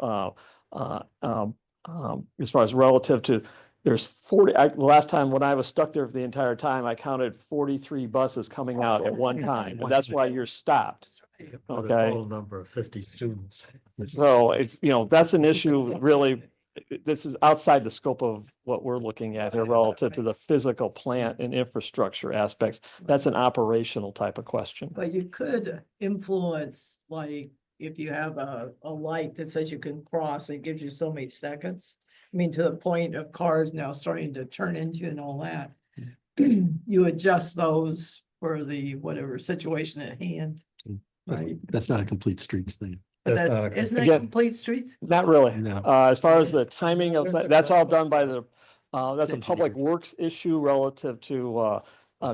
as far as relative to, there's 40, the last time when I was stuck there for the entire time, I counted 43 buses coming out at one time. And that's why you're stopped. For a Okay. total number of 50 students. So it's, that's an issue really, this is outside the scope of what we're looking at here relative to the physical plant and infrastructure aspects. That's an operational type of question. But you could influence, like, if you have a light that says you can cross, it gives you so many seconds. I mean, to the point of cars now starting to turn into and all that. You adjust those for the whatever situation at hand. Right. That's not a complete streets thing. But That's that, not a- isn't it Again- complete streets? Not really. No. As far as the timing of, that's all done by the, that's a Engineer. public works issue relative to,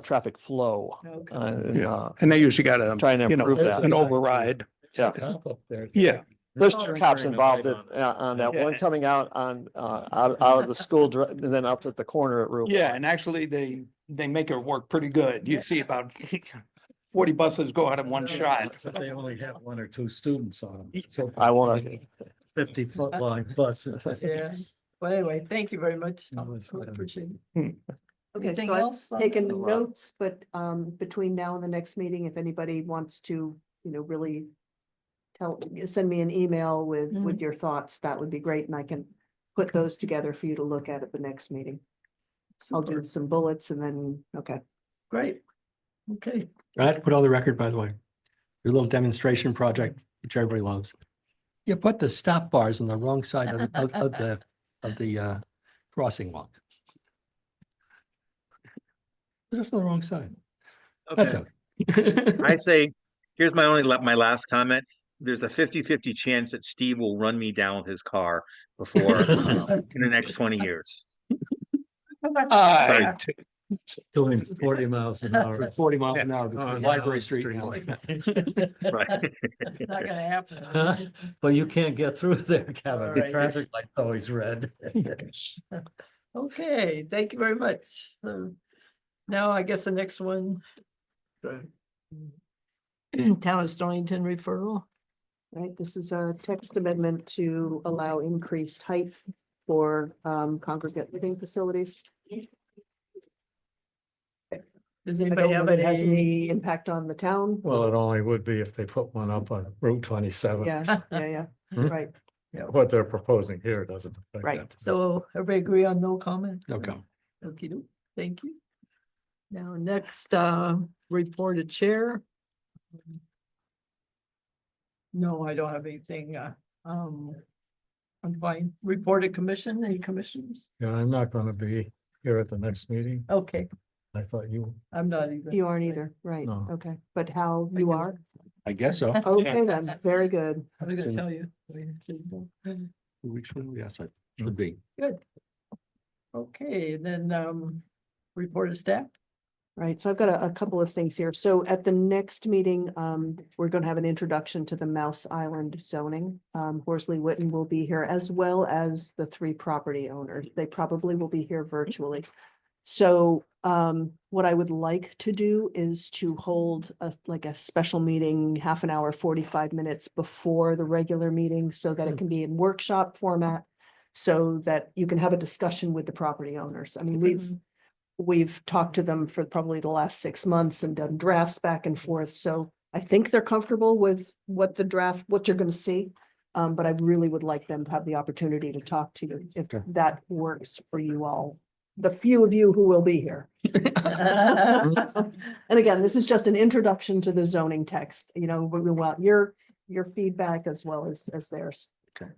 traffic flow. Okay. Yeah. And they usually got Trying to improve that. an override. Yeah. Cop up there. Yeah. There's Oh, 2 okay. cops involved on that, one Yeah. coming out on, out of the school and then up at the corner at Route. Yeah, and actually they make it work pretty good. You see about 40 buses go out in one shot. But they only have 1 or 2 students on them. So I wanna, 50-foot long buses. Yeah. But anyway, thank you very much. No, Tom. it's I fine. appreciate it. Okay, Anything so I've else on taken that? notes, but between now and the next meeting, if anybody wants to, really send me an email with your thoughts, that would be great, and I can put those together for you to look at the next meeting. I'll do Super. some bullets and then, okay. Great. Okay. I have to put on the record, by the way, your little demonstration project, which everybody loves. You put the stop bars on the wrong side of the crossing walk. They're just on the wrong side. That's Okay, okay. I say, here's my last comment. There's a 50-50 chance that Steve will run me down with his car before in the next 20 years. Sorry, Doing 40 miles an hour. Or 40 miles an hour, On Library Allen Street. now. right. It's not gonna happen. But you can't get through there, Kevin. The Alright. traffic light's always red. Okay, thank you very much. Now I guess the next one. Town of Stonington referral. Right, this is a text amendment to allow increased height for congregate living facilities. Does I anybody don't know have if it has any? any impact on the town. Well, it only would be if they put one up on Route 27. Yeah, yeah, right, What they're proposing here doesn't affect Right. that. So everybody agree on no comment? No comment. Okay, thank you. Now, next, reported chair. No, I don't have anything, I'm fine. Reported commission, any commissions? Yeah, I'm not gonna be here at the next meeting. Okay, I thought you, I'm not even. you aren't either, right, No. okay, but how you are, I guess so. okay then, very good. I was gonna It's in- tell you. 2 weeks from now, yes, I should be. Good. Okay, and then, reported staff. Right, so I've got a couple of things here. So at the next meeting, we're gonna have an introduction to the Mouse Island zoning. Horsley Witten will be here as well as the 3 property owners. They probably will be here virtually. So what I would like to do is to hold a special meeting, half an hour, 45 minutes before the regular meeting so that it can be in workshop format. So that you can have a discussion with the property owners. I mean, we've talked to them for probably the last 6 months and done drafts back and forth. So I think they're comfortable with what you're gonna see. But I really would like them to have the opportunity to talk to you if Okay. that works for you all. The few of you who will be here. And again, this is just an introduction to the zoning text, we want your feedback as well as theirs. Okay.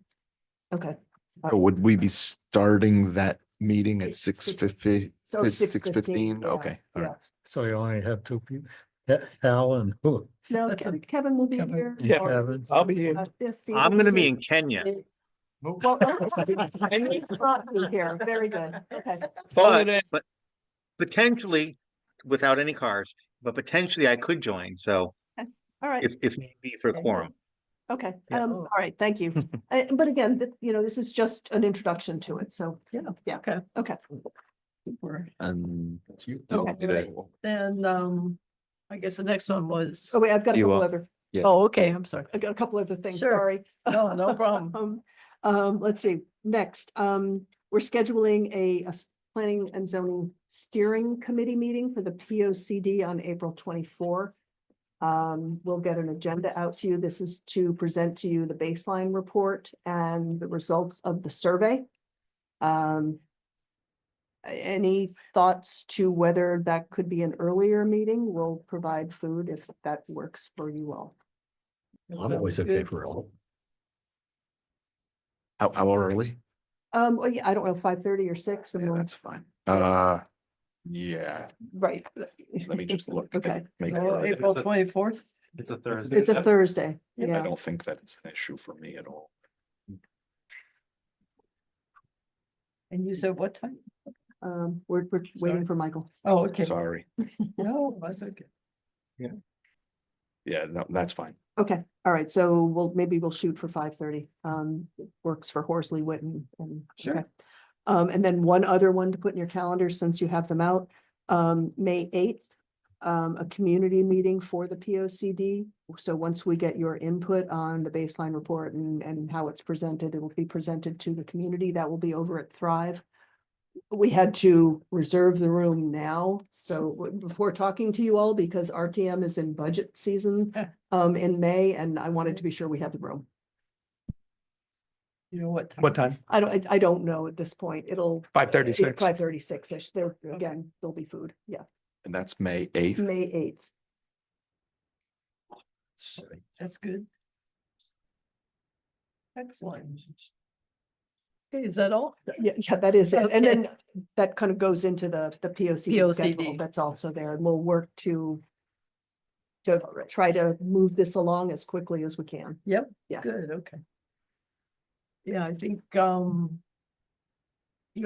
Okay. So would we be starting that meeting at It's 6:50? So 6:15? yeah, Okay, all yeah. right. so you only have 2 people, Hal and who? No, That's Kevin will be Kevin. here. Yeah, or, Kevin. I'll be here. Steve I'm will gonna be here. in Kenya, Well, not be here, very good, okay. Phone it in. but potentially, without any cars, but potentially I could join, so All right, if need be for Okay. quorum. okay, Yeah. all right, thank you. But again, this is just an introduction to it, so, Yeah. Yeah. Okay. okay. Super. It's you. Okay. Then, I guess the next one was, Oh, wait, I've got a You, couple uh, other, oh, okay, I'm sorry. I got a couple other things, Sure. sorry. No, no problem. Let's see, next, we're scheduling a planning and zoning steering committee meeting for the POCD on April 24th. We'll get an agenda out to you. This is to present to you the baseline report and the results of the survey. Any thoughts to whether that could be an earlier meeting? We'll provide food if that works for you all. I'm always okay for all. How early? Well, yeah, I don't know, 5:30 or 6. and Yeah, we'll- that's fine. Yeah, Right. let me just look. Okay. Make Oh, sure. April 24th. It's a Thursday. It's a Thursday, I yeah. don't think that it's an issue for me at all. And you said what time? We're Sorry. waiting for Michael. Oh, okay. Sorry. No, that's okay. Yeah, no, that's fine. Okay, all right, so maybe we'll shoot for 5:30. Works for Horsley Witten and. Sure. Okay. And then one other one to put in your calendar since you have them out. May 8th, a community meeting for the P O C D. So once we get your input on the baseline report and how it's presented, it will be presented to the community. That will be over at Thrive. We had to reserve the room now, so before talking to you all, because RTM is in budget season in May, and I wanted to be sure we had the room. You know what? What time? I don't know at this point. It'll 5:36. 5:36-ish. There again, there'll be food. Yeah, And that's May 8th. May 8th. That's good. Excellent. Okay, is that all? Yeah, that is it. And Okay. then that kind of goes into the POCD schedule POCD. that's also there, and we'll work to try to move this along as quickly as we can. Yep. Yeah. Good, okay. Yeah, I think, you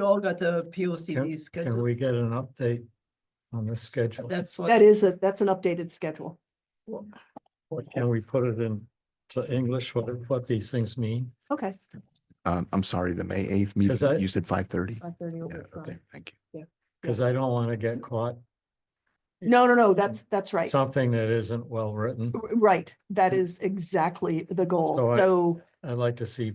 all got the POCD Can schedule. we get an update on the schedule? That's what. That's an updated schedule. What can we put it into English, what these things mean? Okay. I'm sorry, the May 8th 'Cause I- meeting, you said 5:30? 5:30 Yeah, over at okay, Thrive. thank you. Because I don't want to get caught No, that's right. something that isn't well written. Right. That is exactly the goal. So I- So, I'd like to see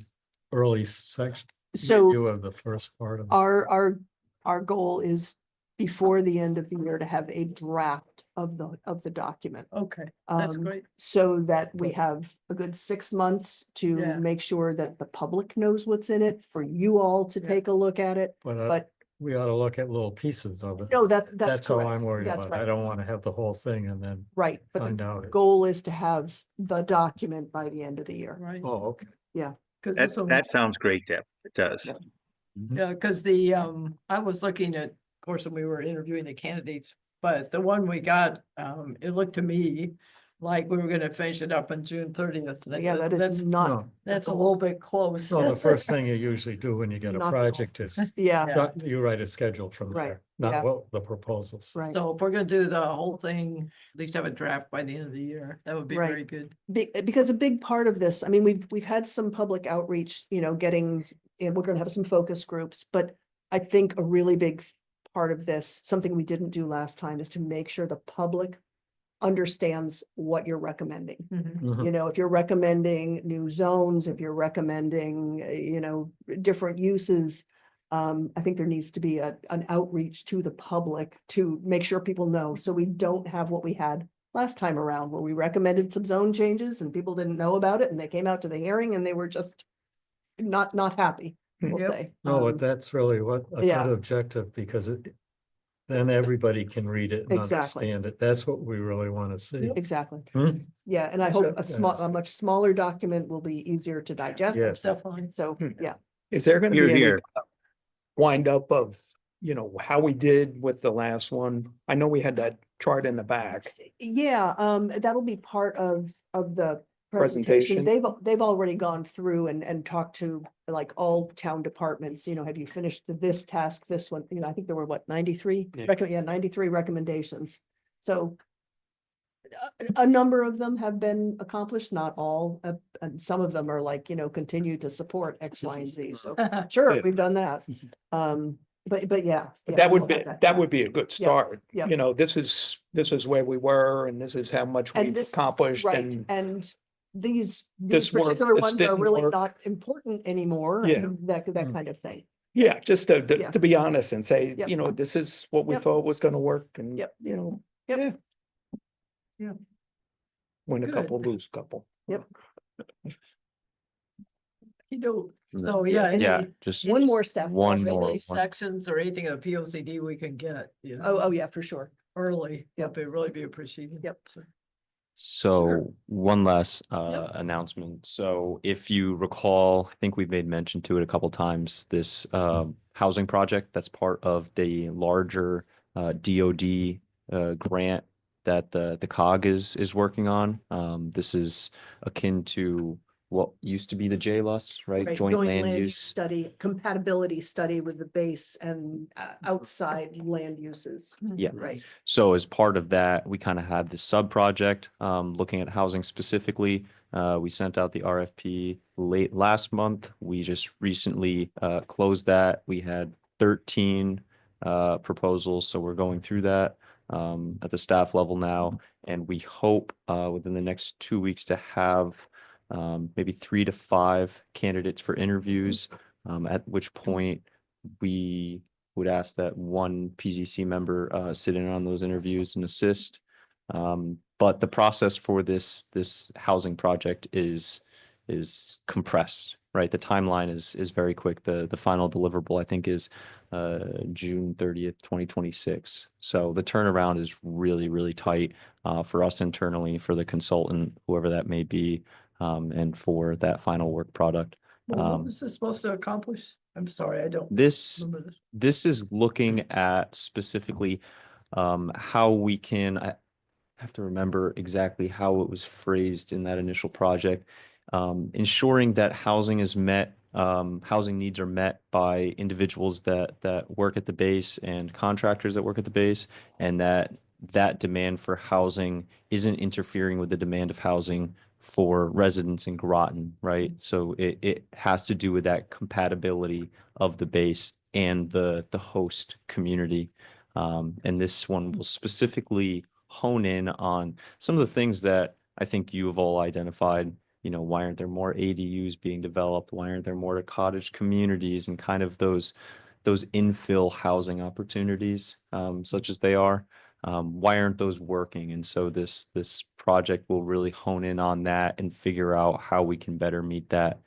early section. so View of the first part of it. our goal is before the end of the year to have a draft of the document. Okay, that's um, great. So that we have a good 6 months Yeah. to make sure that the public knows what's in it, for you all to Yeah. take a look at it. But But we ought to look at little pieces of it. no, that's That's all correct. I'm worried That's about. I right. don't want to have the whole thing and then Right, but find the out. goal is to have the document by the end of the year. Right. Oh, okay. Because That sounds great, Deb. It does. Yeah, because I was looking at, of course, when we were interviewing the candidates, but the one we got, it looked to me like we were gonna finish it up on June 30th. Yeah, that is not, No, That's a little bit close. no, the first thing you usually do when you get a Not the project is yeah, you write a schedule from Right, there, yeah. not what the proposals. right. So if we're gonna do the whole thing, at least have a draft by the end of the year, that would be Right. very good. Because a big part of this, I mean, we've had some public outreach, getting, and we're gonna have some focus groups, but I think a really big part of this, something we didn't do last time, is to make sure the public understands what you're recommending. Mhm. Mhm. If you're recommending new zones, if you're recommending, different uses, I think there needs to be an outreach to the public to make sure people know, so we don't have what we had last time around, where we recommended some zone changes and people didn't know about it, and they came out to the hearing and they were just not happy, we'll Yep. say. No, but that's really what a yeah. good objective, because then everybody can read it and Exactly. understand it. That's what we really want to see. Exactly. Hmm? Yeah, and I Yes, hope yes. a much smaller document will be easier to digest. Yes. Definitely. So, yeah. Is there gonna Here, be any here. wind up of, how we did with the last one? I know we had that chart in the back. Yeah, that'll be part of the Presentation. presentation. They've already gone through and talked to like all town departments, have you finished this task, this one, I think there were 93? Yeah. 93 recommendations. So a number of them have been accomplished, not all, and some of them are like, continue to support X, Y, and Z. So sure, Yeah. we've done that. But yeah. But yeah, that we'll would be, have that that done. would be a good start. yeah. This is where we were and this is how much And we've this- accomplished Right, and and these This worked, particular this ones are didn't really work. not important anymore. Yeah. and That Mm. kind of thing. yeah, just to Yeah. to be honest and say, Yep. this is what we Yep. thought was gonna work and, Yep. Yep. Yep. Yeah. Win a Good. couple, lose a couple. So, yeah. Yeah, any- just One more step. one any more. one- Sections or anything of POCD we can get, Oh, yeah, for sure. early, Yep. that'd really be appreciated. Yep. So- So one last Yep. announcement. So if you recall, I think we've made mention to it a couple times, this housing project that's part of the larger DOD grant that the COG is working on. This is akin to what used to be the JLUS, right? Right, Joint land use. study, compatibility study with the base and outside land uses. Yeah. Right. So as part of that, we kind of had this sub-project, looking at housing specifically. We sent out the RFP late last month. We just recently closed that. We had 13 proposals, so we're going through that. at the staff level now. And we hope within the next 2 weeks to have maybe 3 to 5 candidates for interviews, at which point we would ask that one PZC member sit in on those interviews and assist. But the process for this housing project is compressed, right? The timeline is very quick. The final deliverable, I think, is June 30th, 2026. So the turnaround is really, really tight for us internally, for the consultant, whoever that may be, and for that final work product. Well, what was this supposed to accomplish? I'm sorry, I don't This remember this. this is looking at specifically how we can, I have to remember exactly how it was phrased in that initial project. Ensuring that housing is met, housing needs are met by individuals that work at the base and contractors that work at the base, and that demand for housing isn't interfering with the demand of housing for residents in Groton, right? So it has to do with that compatibility of the base and the host community. And this one will specifically hone in on some of the things that I think you have all identified. You know, why aren't there more ADUs being developed? Why aren't there more cottage communities and kind of those infill housing opportunities, such as they are? Why aren't those working? And so this project will really hone in on that and figure out how we can better meet that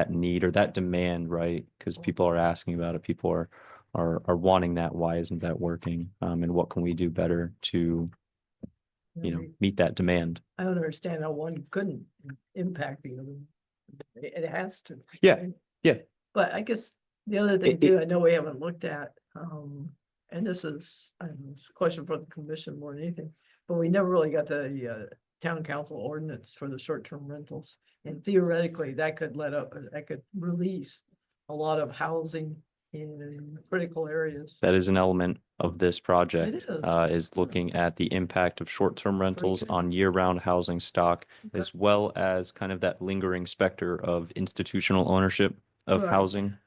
need or that demand, right? Because people are asking about it. People are wanting that. Why isn't that working? And what can we do better to, meet that demand? I don't understand how one couldn't impact the other. It has to. Yeah, right? yeah. But I guess the other thing It- too, I know we haven't looked at, and this is, I don't know, it's a question for the commission more than anything, but we never really got the town council ordinance for the short-term rentals. And theoretically, that could that could release a lot of housing in critical areas. That is an element of this project, is. is looking at the impact of short-term rentals good. on year-round housing stock, Okay. as well as kind of that lingering specter of institutional ownership of Right. housing.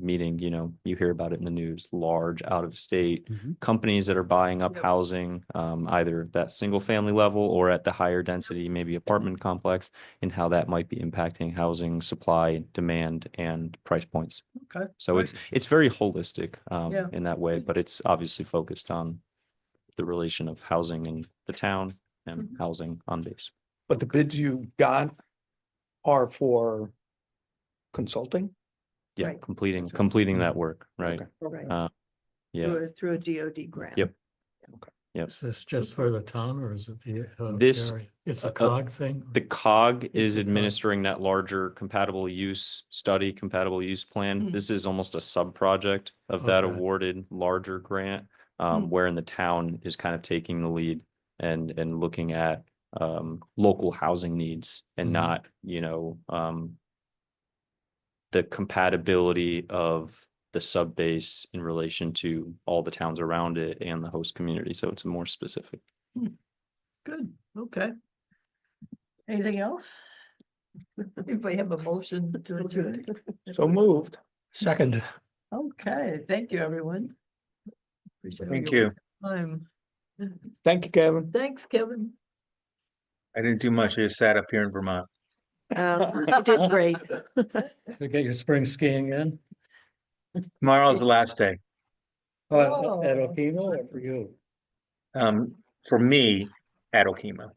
Meaning, you hear about it in the news, large out-of-state companies that are buying up Yep. housing, either at that single-family level or at the higher density, maybe apartment complex, and how that might be impacting housing supply, demand, and price points. Okay. So Right. it's very holistic Yeah. in that way, but it's obviously focused on the relation of housing in the town and Mhm. housing on base. But the bids you got are for consulting? Yeah, Right. completing that work, right? Okay. Right. Yeah, Through a DOD grant. Yep. Yep. Is this just for the town or is it the? This, area? It's a uh, cog thing? The COG is the COG. administering that larger compatible use study, compatible use plan. Hmm. This is almost a sub-project of that Okay. awarded larger grant, wherein the town is kind of taking the lead and looking at local housing needs and Mhm. not, the compatibility of the sub base in relation to all the towns around it and the host community. So it's more specific. Good, okay. Anything else? If we have a motion to adjourn. So moved. Second, Okay, thank you, everyone. Appreciate all Thank your you. time. Thank you, Kevin. Thanks, Kevin. I didn't do much. I just sat up here in Vermont. You did great. To get your spring skiing in? Tomorrow's the last day. At Oh. Okemo or for you? For me at Okemo.